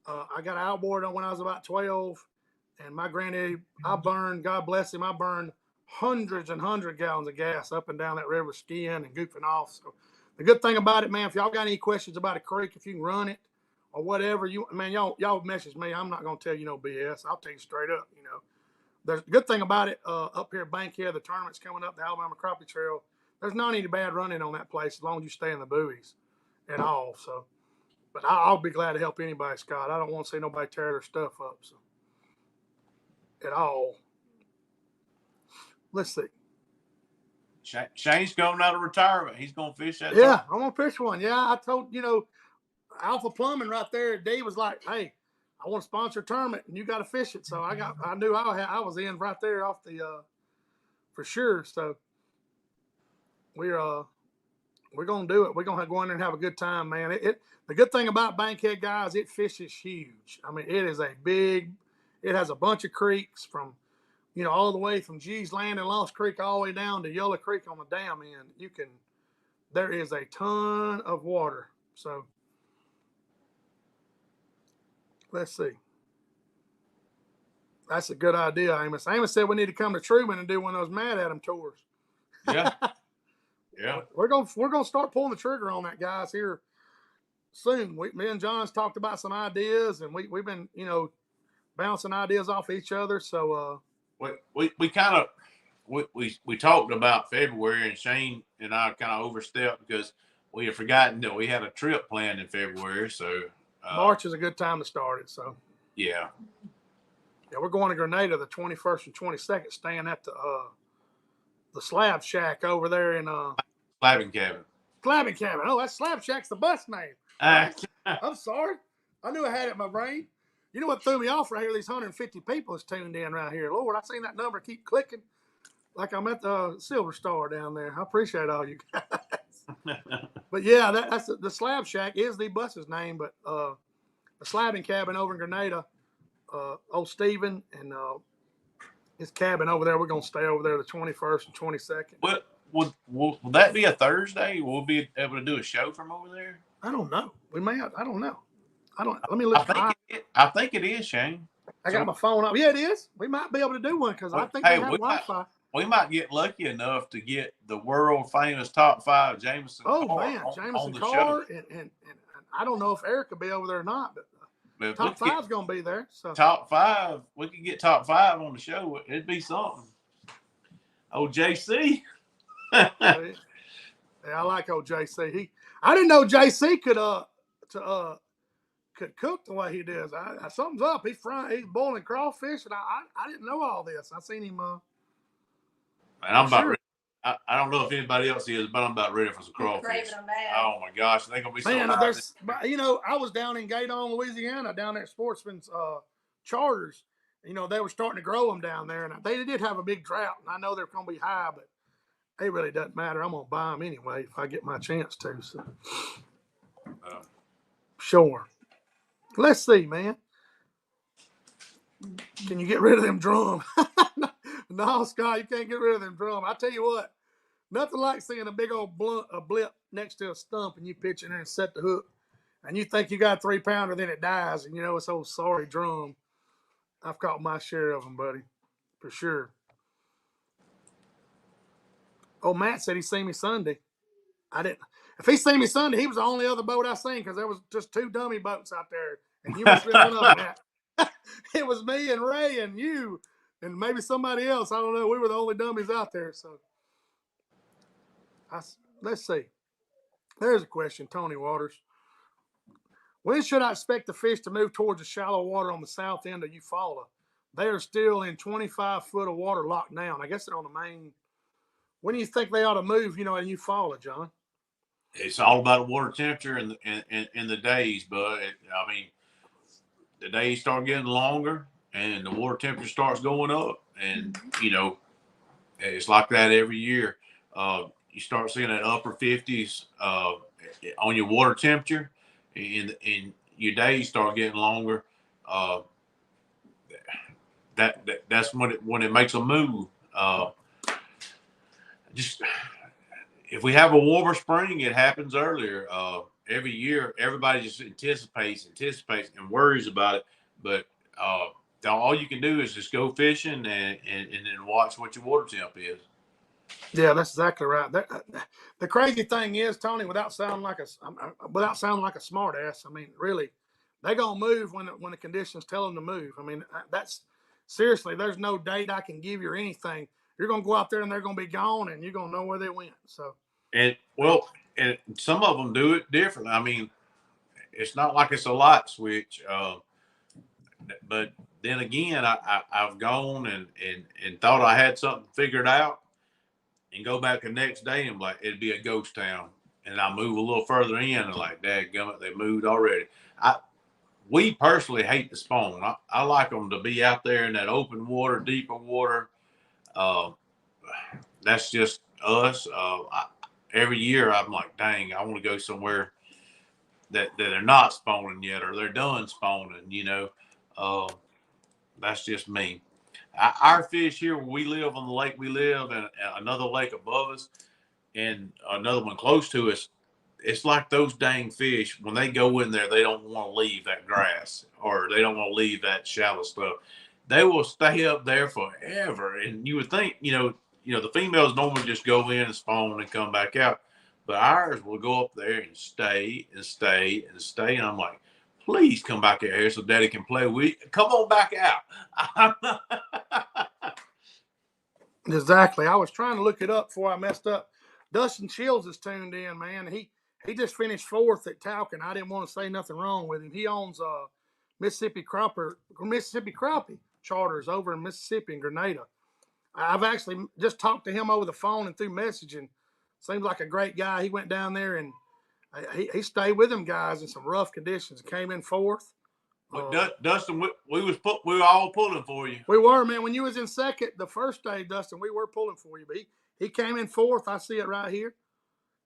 I got outboard on when I was about 12, and my granddaddy, God bless him, I burned hundreds and hundreds of gallons of gas up and down that river skiing and goofing off. So the good thing about it, man, if y'all got any questions about a creek, if you can run it or whatever, y'all message me. I'm not going to tell you no BS. I'll tell you straight up, There's a good thing about it up here at Bankhead, the tournament's coming up, the Alabama Crappie Trail. There's not any bad running on that place as long as you stay in the buoys at all. So, but I'll be glad to help anybody, Scott. I don't want to see nobody tear their stuff up. So, at all. Let's see. Shane's coming out of retirement. He's going to fish that. Yeah, I'm going to fish one. Yeah, I told, Alpha Plumbing right there, Dave was like, hey, I want to sponsor a tournament and you got to fish it. So I knew I was in right there off the, for sure. So we're going to do it. We're going to go in there and have a good time, man. The good thing about Bankhead, guys, it fishes huge. I mean, it has a bunch of creeks from, all the way from G's Land and Lost Creek all the way down to Yellow Creek on the dam end. There is a ton of water. So let's see. That's a good idea, Amos. Amos said we need to come to Truman and do one of those Mad Adam tours. Yeah. Yeah. We're gonna start pulling the trigger on that, guys, here soon. Me and John's talked about some ideas, and we've been, bouncing ideas off each other. So we kind of we talked about February, and Shane and I kind of overstepped because we had forgotten that we had a trip planned in February. So March is a good time to start it. So Yeah. yeah, we're going to Grenada the 21st and 22nd, staying at the Slab Shack over there in Slabbing cabin. Slabbing Cabin. Oh, that Slab Shack's the bus name. Right? I'm sorry. I knew I had it in my brain. You know what threw me off right here? These 150 people is tuned in right here. Lord, I seen that number keep clicking like I'm at the Silver Star down there. I appreciate all you guys. But yeah, that's the Slab Shack is the bus's name, but the Slabbing Cabin over in Grenada, old Steven and his cabin over there, we're going to stay over there the 21st and 22nd. What will that be a Thursday? We'll be able to do a show from over there. I don't know. We may. I don't know. Let me look. I think it is, Shane. I got my phone up. Yeah, it is. We might be able to do one because I think they have Wi-Fi. We might get lucky enough to get the world famous top 5 Jameson. Oh man, Jameson Carr, and I don't know if Eric will be over there or not, but top 5's gonna be there. So top 5, we could get top 5 on the show. It'd be something. Oh, JC. Yeah, I like old JC. I didn't know JC could cook the way he does. Something's up. He's boiling crawfish, and I didn't know all this. I seen him. Man, I'm about ready. I don't know if anybody else is, but I'm about ready for some crawfish. Oh my gosh, they're gonna be so nice. I was down in Gaydon, Louisiana, down there at Sportsman's Charters. They were starting to grow them down there, and they did have a big drought, and I know they're gonna be high, but it really doesn't matter. I'm gonna buy them anyway if I get my chance to. So. Sure. Let's see, man. Can you get rid of them drum? No, Scott, you can't get rid of them drum. I tell you what, nothing like seeing a big old blip next to a stump and you pitch in there and set the hook, and you think you got a 3-pounder, then it dies, and it's old sorry drum. I've caught my share of them, buddy, for sure. Oh, Matt said he seen me Sunday. I didn't. If he seen me Sunday, he was the only other boat I seen because there was just 2 dummy boats out there, and you must have been one of them, Matt. It was me and Ray and you and maybe somebody else. I don't know. We were the only dummies out there. So let's see. There's a question, Tony Waters. When should I expect the fish to move towards the shallow water on the south end of Eufaula? They are still in 25 foot of water locked down. I guess they're on the main. When do you think they ought to move, in Eufaula, John? It's all about water temperature and the days, but the days start getting longer and the water temperature starts going up, and it's like that every year. You start seeing that upper 50s on your water temperature, and your days start getting longer. That's when it makes a move. Just if we have a warmer spring, it happens earlier. Every year, everybody just anticipates and worries about it. But all you can do is just go fishing and then watch what your water temp is. Yeah, that's exactly right. The crazy thing is, Tony, without sounding like a smart ass, really, they're gonna move when the conditions tell them to move. That's seriously. There's no date I can give you or anything. You're gonna go out there and they're gonna be gone, and you're gonna know where they went. So, and some of them do it differently. It's not like it's a light switch. But then again, I've gone and thought I had something figured out, and go back the next day and like it'd be a ghost town, and I move a little further in and like, dadgummit, they moved already. We personally hate the spawn. I like them to be out there in that open water, deeper water. That's just us. Every year I'm like, dang, I want to go somewhere that they're not spawning yet, or they're done spawning. That's just me. Our fish here where we live on the lake we live, and another lake above us, and another one close to us, it's like those dang fish, when they go in there, they don't want to leave that grass, or they don't want to leave that shallow stuff. They will stay up there forever. And you would think, the females normally just go in and spawn and come back out. But ours will go up there and stay and stay and stay. And I'm like, please come back out here so Daddy can play with you. Come on back out. Exactly. I was trying to look it up before I messed up. Dustin Shields is tuned in, man. He just finished 4th at Talcon. I didn't want to say nothing wrong with him. He owns Mississippi Crappie charters over in Mississippi in Grenada. I've actually just talked to him over the phone and through messaging. Seems like a great guy. He went down there and he stayed with them guys in some rough conditions. Came in 4th. But Dustin, we were all pulling for you. We were, man. When you was in 2nd the first day, Dustin, we were pulling for you. But he came in 4th. I see it right here.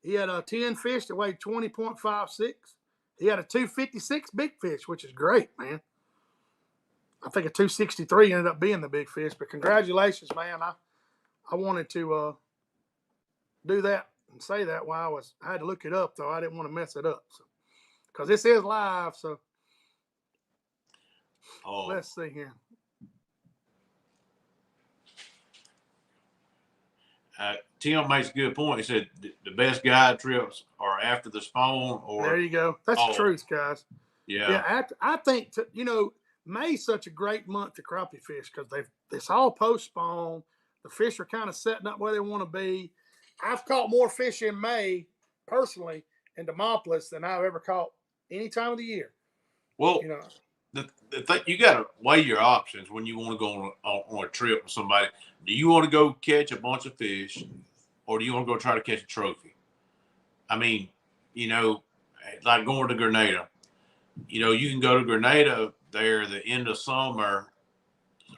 He had 10 fish that weighed 20.56. He had a 256 big fish, which is great, man. I think a 263 ended up being the big fish. But congratulations, man. I wanted to do that and say that while I had to look it up, though. I didn't want to mess it up. Because this is live, so let's see here. Tim makes a good point. He said the best guide trips are after the spawn. There you go. That's the truth, guys. Yeah. I think May's such a great month to crappie fish because it's all post spawn. The fish are kind of setting up where they want to be. I've caught more fish in May personally in Demopolis than I've ever caught any time of the year. Well, the thing, you got to weigh your options when you want to go on a trip with somebody. Do you want to go catch a bunch of fish, or do you want to go try to catch a trophy? I mean, like going to Grenada. You can go to Grenada there the end of summer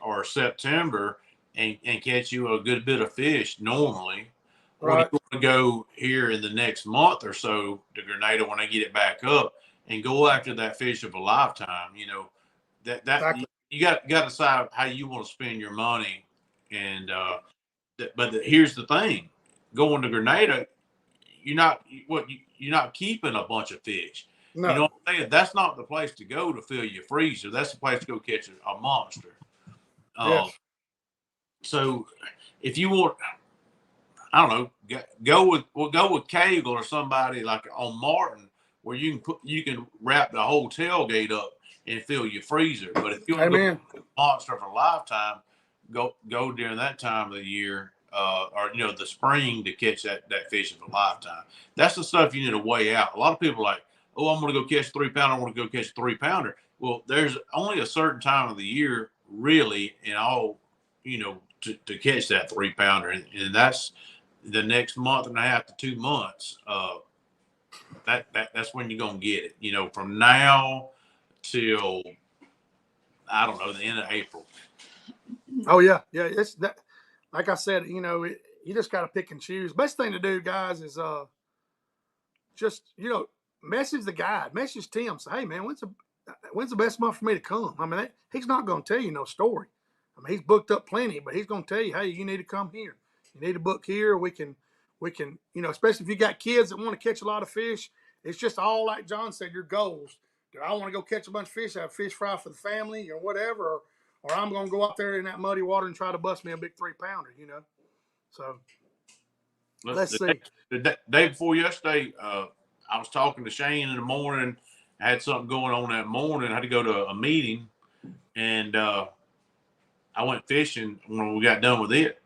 or September and catch you a good bit of fish normally. Right. Or you want to go here in the next month or so to Grenada when I get it back up and go after that fish of a lifetime. Exactly. You got to decide how you want to spend your money. And but here's the thing: going to Grenada, you're not keeping a bunch of fish. No. You know what I'm saying? That's not the place to go to fill your freezer. That's the place to go catch a monster. Yes. So if you want, I don't know, go with Cagle or somebody like on Martin, where you can wrap the whole tailgate up and fill your freezer. But if you want to go monster for a lifetime, go during that time of the year, or the spring to catch that fish of a lifetime. That's the stuff you need to weigh out. A lot of people are like, oh, I'm going to go catch a 3-pounder. I want to go catch a 3-pounder. Well, there's only a certain time of the year, really, in all, to catch that 3-pounder, and that's the next month and a half to 2 months. That's when you're going to get it. From now till I don't know the end of April. Oh yeah. It's that. Like I said, you just got to pick and choose. Best thing to do, guys, is just message the guide, message Tim, say, hey man, when's the best month for me to come? I mean, he's not going to tell you no story. I mean, he's booked up plenty, but he's going to tell you, hey, you need to come here. You need to book here. We can, especially if you got kids that want to catch a lot of fish. It's just all like John said, your goals. Do I want to go catch a bunch of fish, have fish fry for the family or whatever, or I'm going to go out there in that muddy water and try to bust me a big 3-pounder, So let's see. The day before yesterday, I was talking to Shane in the morning. I had something going on that morning. I had to go to a meeting, and I went fishing when we got done with it.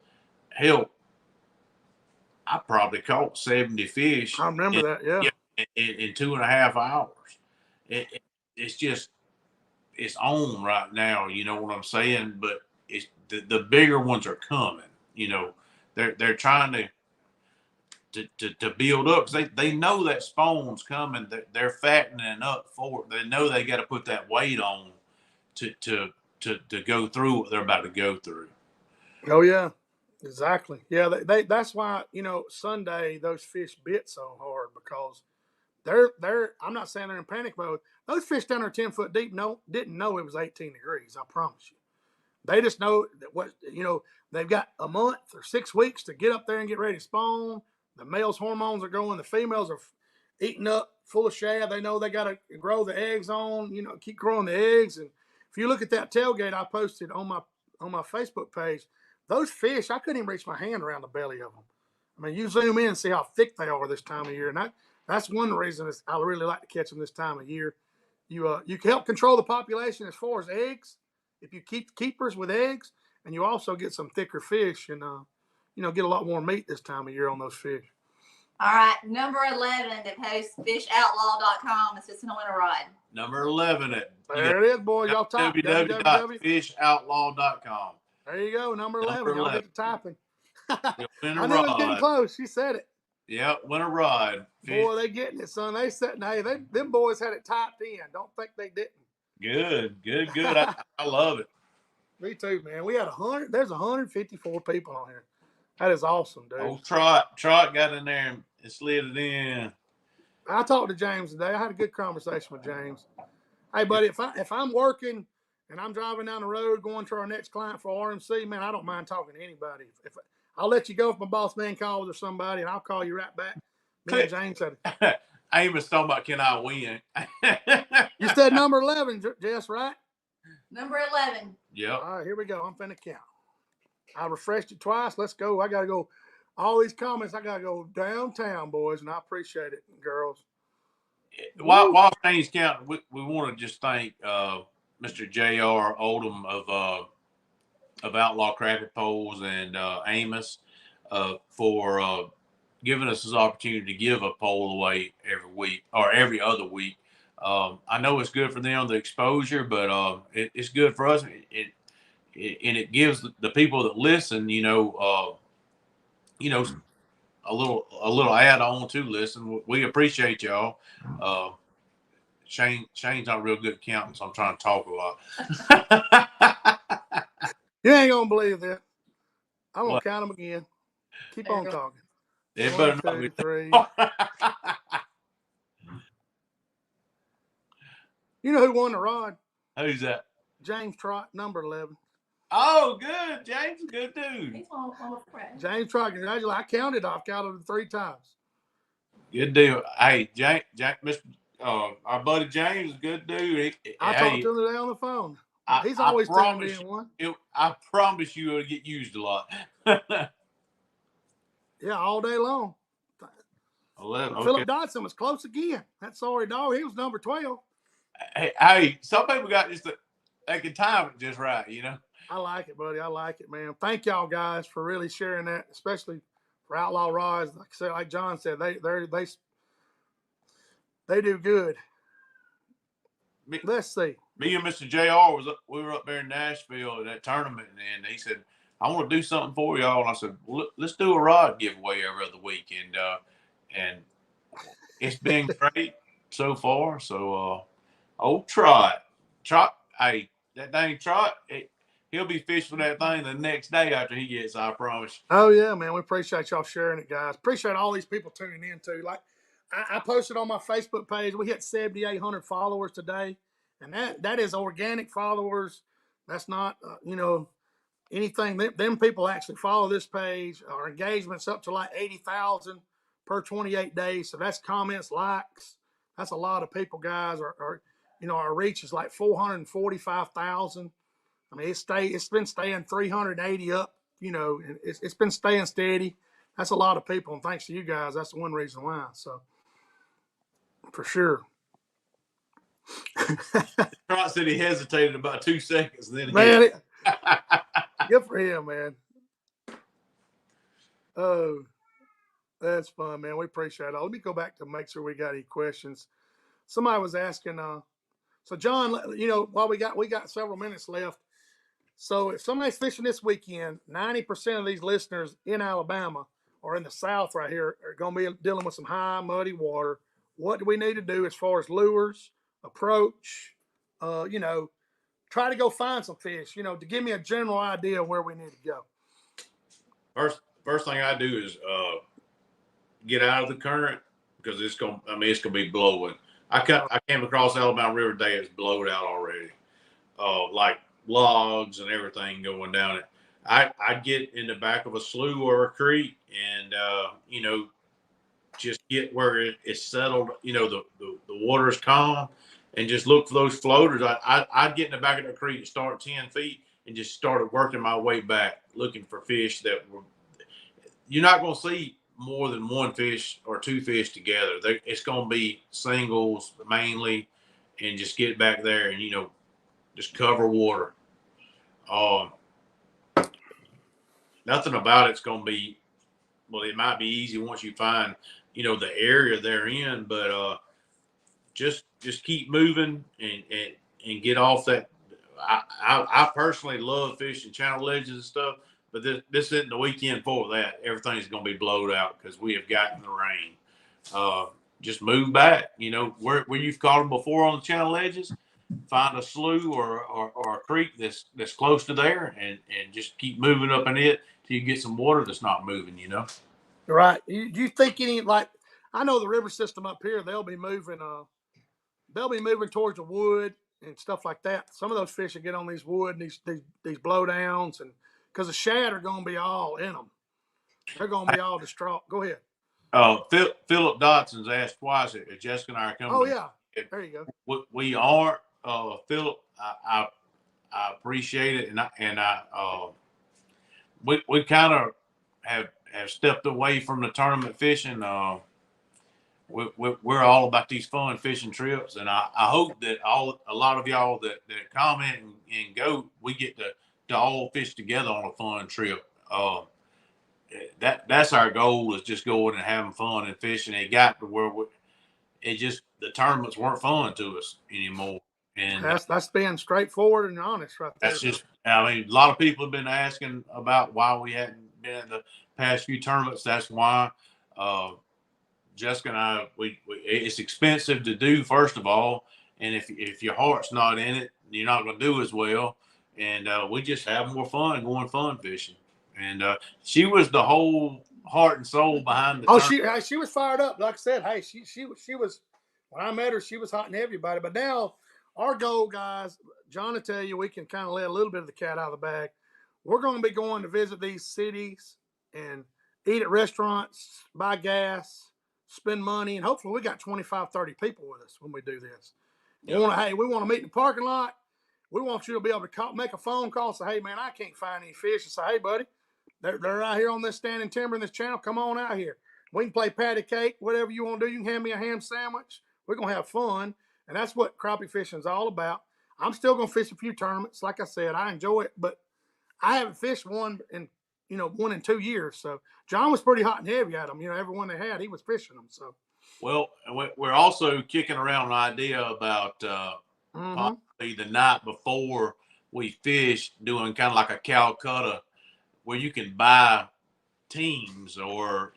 Hell, I probably caught 70 fish. I remember that, yeah. In 2.5 hours. It's on right now. You know what I'm saying? But it's the bigger ones are coming. They're trying to build up because they know that spawn's coming. They're fattening up for it. They know they got to put that weight on to go through what they're about to go through. Oh yeah, exactly. Yeah, they that's why Sunday those fish bit so hard because they're. I'm not saying they're in panic mode. Those fish down there 10 foot deep didn't know it was 18 degrees. I promise you. They just know that they've got a month or 6 weeks to get up there and get ready to spawn. The male's hormones are going. The females are eating up full of shad. They know they got to grow the eggs on, keep growing the eggs. And if you look at that tailgate I posted on my Facebook page, those fish, I couldn't even reach my hand around the belly of them. I mean, you zoom in and see how thick they are this time of year. And that's one reason I really like to catch them this time of year. You can help control the population as far as eggs. If you keep keepers with eggs, and you also get some thicker fish and, get a lot more meat this time of year on those fish. All right, number 11 that hosts fishoutlaw.com is just to win a ride. Number 11 at there it is, boys. Y'all type www.fishoutlaw.com. There you go, number 11. Y'all get to typing. I knew it was getting close. She said it. Yeah, win a ride. Boy, they getting it, son. They sitting. Hey, them boys had it typed in. Don't think they didn't. Good. I love it. Me too, man. We had 100. There's 154 people on here. That is awesome, dude. Old Trot got in there and slid it in. I talked to James today. I had a good conversation with James. Hey, buddy, if I'm working and I'm driving down the road going to our next client for RMC, man, I don't mind talking to anybody. If I'll let you go if my boss man calls or somebody, and I'll call you right back. Me and James said it. Amos talking about can I win? You said number 11, Jess, right? Number 11. Yep. All right, here we go. I'm finna count. I refreshed it twice. Let's go. I got to go. All these comments, I got to go downtown, boys, and I appreciate it, girls. While Shane's counting, we want to just thank Mr. J.R. Oldham of Outlaw Crappie Poles and Amos for giving us this opportunity to give a pole away every week or every other week. I know it's good for them, the exposure, but it's good for us. It gives the people that listen, a little add on to listen. We appreciate y'all. Shane's not real good at counting, so I'm trying to talk a lot. You ain't gonna believe that. I'm gonna count them again. Keep on talking. It 1, 2, 3. You know who won the rod? Who's that? James Trott, number 11. Oh, good. James, good dude. He's on James Trott, congratulations. I've counted it 3 times. Good deal. Hey, James, our buddy James is a good dude. I talked to him today on the phone. He's always turned in one. I promise you it'll get used a lot. Yeah, all day long. 11. Okay. Philip Dodson was close again. That sorry dog. He was number 12. Hey, some people got just they can time it just right, I like it, buddy. I like it, man. Thank y'all guys for really sharing that, especially for Outlaw Rods. Like I said, like John said, they do good. Let's see. Me and Mr. JR we were up there in Nashville at that tournament, and he said, I want to do something for y'all. And I said, well, let's do a rod giveaway every other week. And it's been great so far. So, old Trot, hey, that dang Trot, he'll be fishing that thing the next day after he gets, I promise. Oh, yeah, man. We appreciate y'all sharing it, guys. Appreciate all these people tuning in, too. Like, I posted on my Facebook page. We hit 7,800 followers today. And that is organic followers. That's not, anything. Them people actually follow this page. Our engagement's up to like 80,000 per 28 days. So that's comments, likes. That's a lot of people, guys. Our reach is like 445,000. I mean, it's been staying 380 up, and it's been staying steady. That's a lot of people. And thanks to you guys, that's the one reason why. So, for sure. Trot said he hesitated about 2 seconds. And then good for him, man. Oh, that's fun, man. We appreciate it. Let me go back to make sure we got any questions. Somebody was asking, so John, while we got several minutes left. So if somebody's fishing this weekend, 90% of these listeners in Alabama or in the South right here are going to be dealing with some high, muddy water. What do we need to do as far as lures, approach, try to go find some fish, to give me a general idea of where we need to go? First thing I do is get out of the current because it's gonna be blowing. I came across Alabama River today. It's blowed out already, like logs and everything going down it. I'd get in the back of a slough or a creek and just get where it's settled. The water is calm, and just look for those floaters. I'd get in the back of the creek and start 10 feet and just started working my way back, looking for fish that were. You're not going to see more than 1 fish or 2 fish together. It's going to be singles mainly, and just get back there and just cover water. Nothing about it's going to be well, it might be easy once you find, the area they're in, but just keep moving and get off that. I personally love fishing channel ledges and stuff, but this isn't the weekend for that. Everything's going to be blowed out because we have gotten the rain. Just move back, where you've caught them before on the channel ledges. Find a slough or a creek that's close to there, and just keep moving up in it till you get some water that's not moving. Right. Do you think any, like, I know the river system up here, they'll be moving towards the wood and stuff like that. Some of those fish will get on these wood and these blowdowns, and because the shad are going to be all in them, they're going to be all distraught. Go ahead. Philip Dotson's asked twice if Jessica and I are coming. Oh yeah, there you go. We aren't, Philip. I appreciate it, and we kind of have stepped away from the tournament fishing. We're all about these fun fishing trips, and I hope that a lot of y'all that comment and go, we get to all fish together on a fun trip. That's our goal, is just going and having fun and fishing. It got to where the tournaments weren't fun to us anymore. And that's being straightforward and honest, right there. That's just, a lot of people have been asking about why we hadn't been in the past few tournaments. That's why. Jessica and I, it's expensive to do, first of all, and if your heart's not in it, you're not going to do as well. And we just have more fun going fun fishing. And she was the whole heart and soul behind the tournament. She was fired up. Like I said, hey, she was, when I met her, she was hot and heavy about it. But now our goal, guys, John will tell you, we can kind of let a little bit of the cat out of the bag. We're going to be going to visit these cities and eat at restaurants, buy gas, spend money, and hopefully we got 25, 30 people with us when we do this. Yep. We want to meet in the parking lot. We want you to be able to make a phone call, say, hey, man, I can't find any fish. And say, hey, buddy, they're out here on this standing timber in this channel. Come on out here. We can play patty cake, whatever you want to do. You can hand me a ham sandwich. We're going to have fun. And that's what crappie fishing is all about. I'm still going to fish a few tournaments. Like I said, I enjoy it, but I haven't fished one in 2 years. So John was pretty hot and heavy at them. Everyone they had, he was fishing them. So, well, we're also kicking around an idea about possibly the night before we fish, doing kind of like a Calcutta, where you can buy teams, or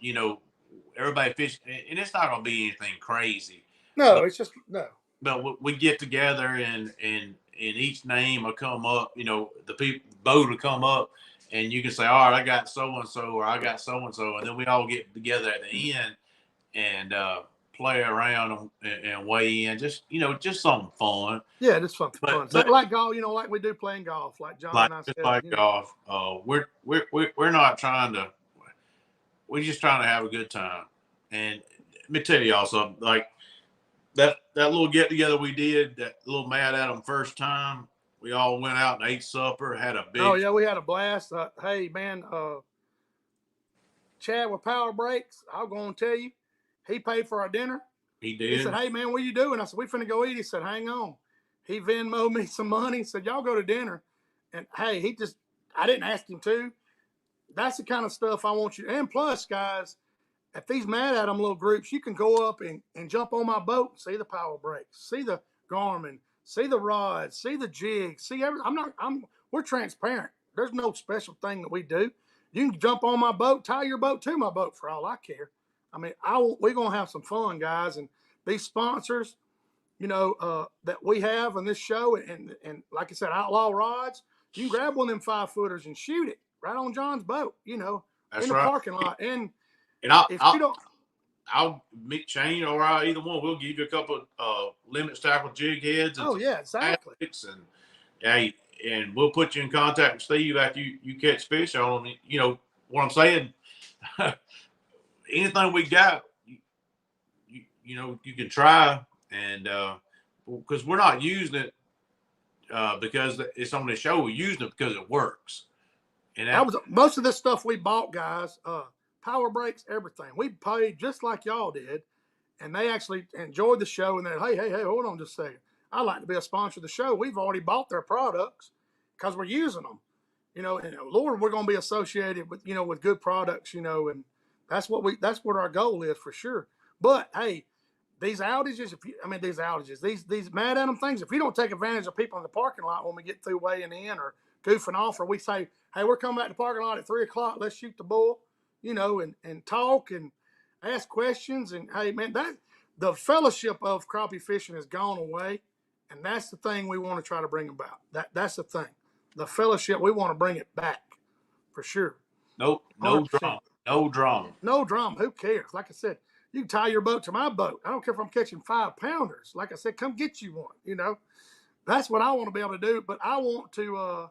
everybody fish, and it's not going to be anything crazy. No, it's just no. But we get together, and each name will come up. The boat will come up. And you can say, all right, I got so-and-so, or I got so-and-so. And then we all get together at the end and play around and weigh in. Just something fun. Yeah, just something fun. Like golf, like we do playing golf, like John and I said. Just like golf. We're not trying to – we're just trying to have a good time. And let me tell y'all something. Like that little get-together we did, that little Mad Adam first time, we all went out and ate supper, had a big... Oh, yeah, we had a blast. Hey, man, Chad with Power Breaks, I'm going to tell you, he paid for our dinner. He did. He said, hey, man, what are you doing? I said, we finna go eat. He said, hang on. He Venmoed me some money. He said, y'all go to dinner. And, hey, I didn't ask him to. That's the kind of stuff I want you. And plus, guys, at these Mad Adam little groups, you can go up and jump on my boat and see the Power Breaks, see the Garmin, see the rods, see the jigs, see everything. We're transparent. There's no special thing that we do. You can jump on my boat, tie your boat to my boat for all I care. We're going to have some fun, guys. And these sponsors, that we have on this show, and like I said, Outlaw Rods, you can grab one of them 5-footers and shoot it right on John's boat, That's in the right. parking lot. And I'll meet Shane or either one. We'll give you a couple of limit tackle jig heads. And yeah, exactly. And we'll put you in contact with Steve after you catch fish on them. What I'm saying, anything we got, you can try, and because we're not using it because it's on the show. We're using it because it works. And that was most of this stuff we bought, guys. Power Breaks, everything. We paid just like y'all did, and they actually enjoyed the show. And they're, hey, hold on just a second. I'd like to be a sponsor of the show. We've already bought their products because we're using them. And Lord, we're going to be associated with, with good products, and That's what our goal is for sure. But hey, these outages, these mad at them things, if you don't take advantage of people in the parking lot when we get through weighing in or goofing off, or we say, hey, we're coming back to the parking lot at 3:00, let's shoot the bull, and talk and ask questions. And hey, man, that the fellowship of crappie fishing has gone away. And that's the thing we want to try to bring about. That's the thing. The fellowship, we want to bring it back for sure. No 100%. drama. No drama. No drama. Who cares? Like I said, you can tie your boat to my boat. I don't care if I'm catching 5-pounders. Like I said, come get you one. That's what I want to be able to do. But I want to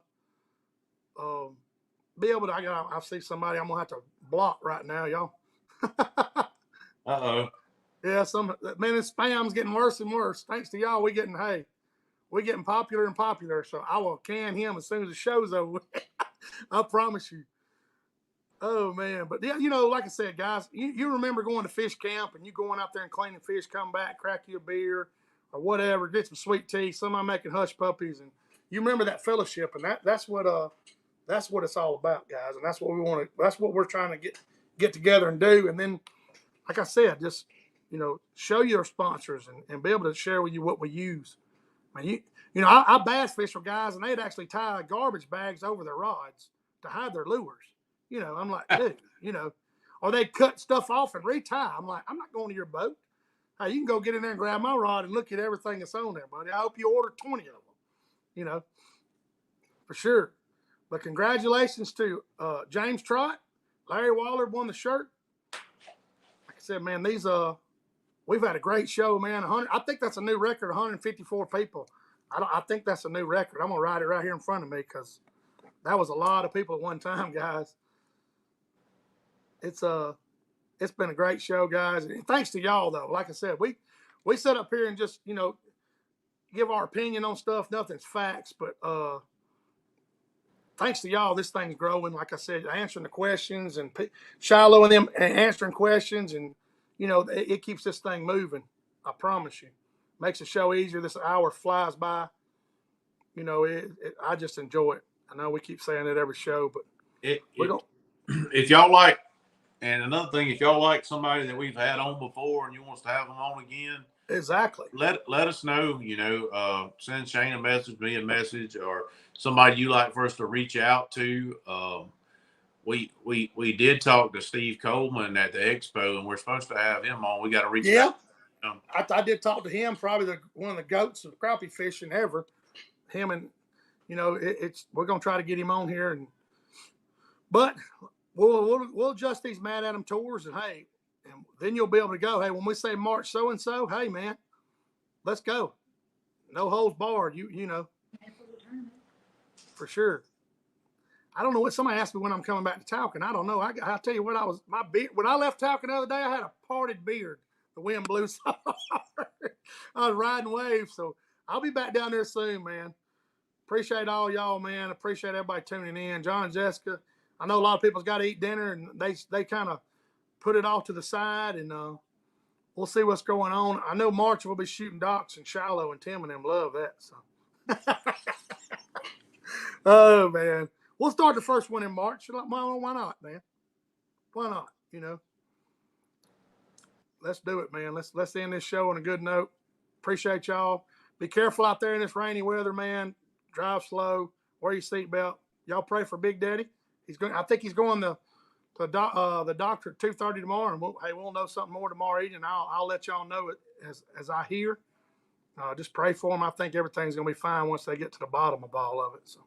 be able to. I see somebody I'm gonna have to block right now, y'all. Uh-oh. Yeah, this spam's getting worse and worse. Thanks to y'all, we're getting popular and popular. So I will can him as soon as the show's over. I promise you. Oh man, but yeah, like I said, guys, you remember going to fish camp and you going out there and cleaning fish, come back, crack you a beer or whatever, get some sweet tea, somebody making hush puppies, and you remember that fellowship, and that's what it's all about, guys, and that's what we're trying to get together and do, and then, like I said, just show your sponsors and be able to share with you what we use. I mean, I bass fish with guys, and they'd actually tie garbage bags over their rods to hide their lures. I'm like, dude, or they'd cut stuff off and retie. I'm like, I'm not going to your boat. Hey, you can go get in there and grab my rod and look at everything that's on there, buddy. I hope you order 20 of them, for sure. But congratulations to James Trott. Larry Waller won the shirt. Like I said, man, we've had a great show, man. I think that's a new record, 154 people. I think that's a new record. I'm going to write it right here in front of me because that was a lot of people at one time, guys. It's been a great show, guys. And thanks to y'all, though. Like I said, we sit up here and just, give our opinion on stuff. Nothing's facts, but thanks to y'all, this thing's growing. Like I said, answering the questions and Shiloh and them answering questions, and it keeps this thing moving. I promise you, makes the show easier. This hour flies by. I just enjoy it. I know we keep saying it every show, but if y'all like, and another thing, if y'all like somebody that we've had on before and you want us to have them on again, exactly. Let us know. Send Shane a message, me a message, or somebody you like for us to reach out to. We did talk to Steve Coleman at the expo, and we're supposed to have him on. We got to reach out. I did talk to him. Probably one of the goats of crappie fishing ever. Him and we're gonna try to get him on here, but we'll adjust these Mad Adam tours, and hey, and then you'll be able to go. Hey, when we say March so and so, hey man, let's go. No holds barred. For sure. I don't know what somebody asked me when I'm coming back to Talcon. I don't know. I'll tell you what, my beard when I left Talcon the other day, I had a parted beard. The wind blew so hard. I was riding waves, so I'll be back down there soon, man. Appreciate all y'all, man. Appreciate everybody tuning in. John and Jessica, I know a lot of people's got to eat dinner, and they kind of put it off to the side, and we'll see what's going on. I know March we'll be shooting docks and Shiloh, and Tim and them love that. So, oh man, we'll start the first one in March. Why not, man? Why not? Let's do it, man. Let's end this show on a good note. Appreciate y'all. Be careful out there in this rainy weather, man. Drive slow. Wear your seatbelt. Y'all pray for Big Daddy. I think he's going to the doctor at 2:30 tomorrow, and we'll know something more tomorrow evening. I'll let y'all know it as I hear. Just pray for him. I think everything's going to be fine once they get to the bottom of all of it. So,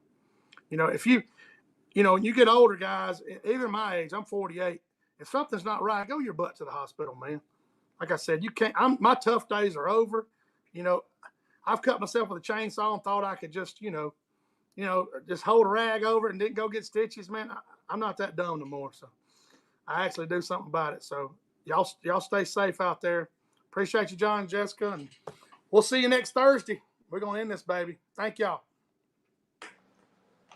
if when you get older, guys, even my age, I'm 48. If something's not right, go your butt to the hospital, man. Like I said, you can't. My tough days are over. I've cut myself with a chainsaw and thought I could just, just hold a rag over it and didn't go get stitches, man. I'm not that dumb no more. So I actually do something about it. So y'all stay safe out there. Appreciate you, John and Jessica, and we'll see you next Thursday. We're going to end this, baby. Thank y'all.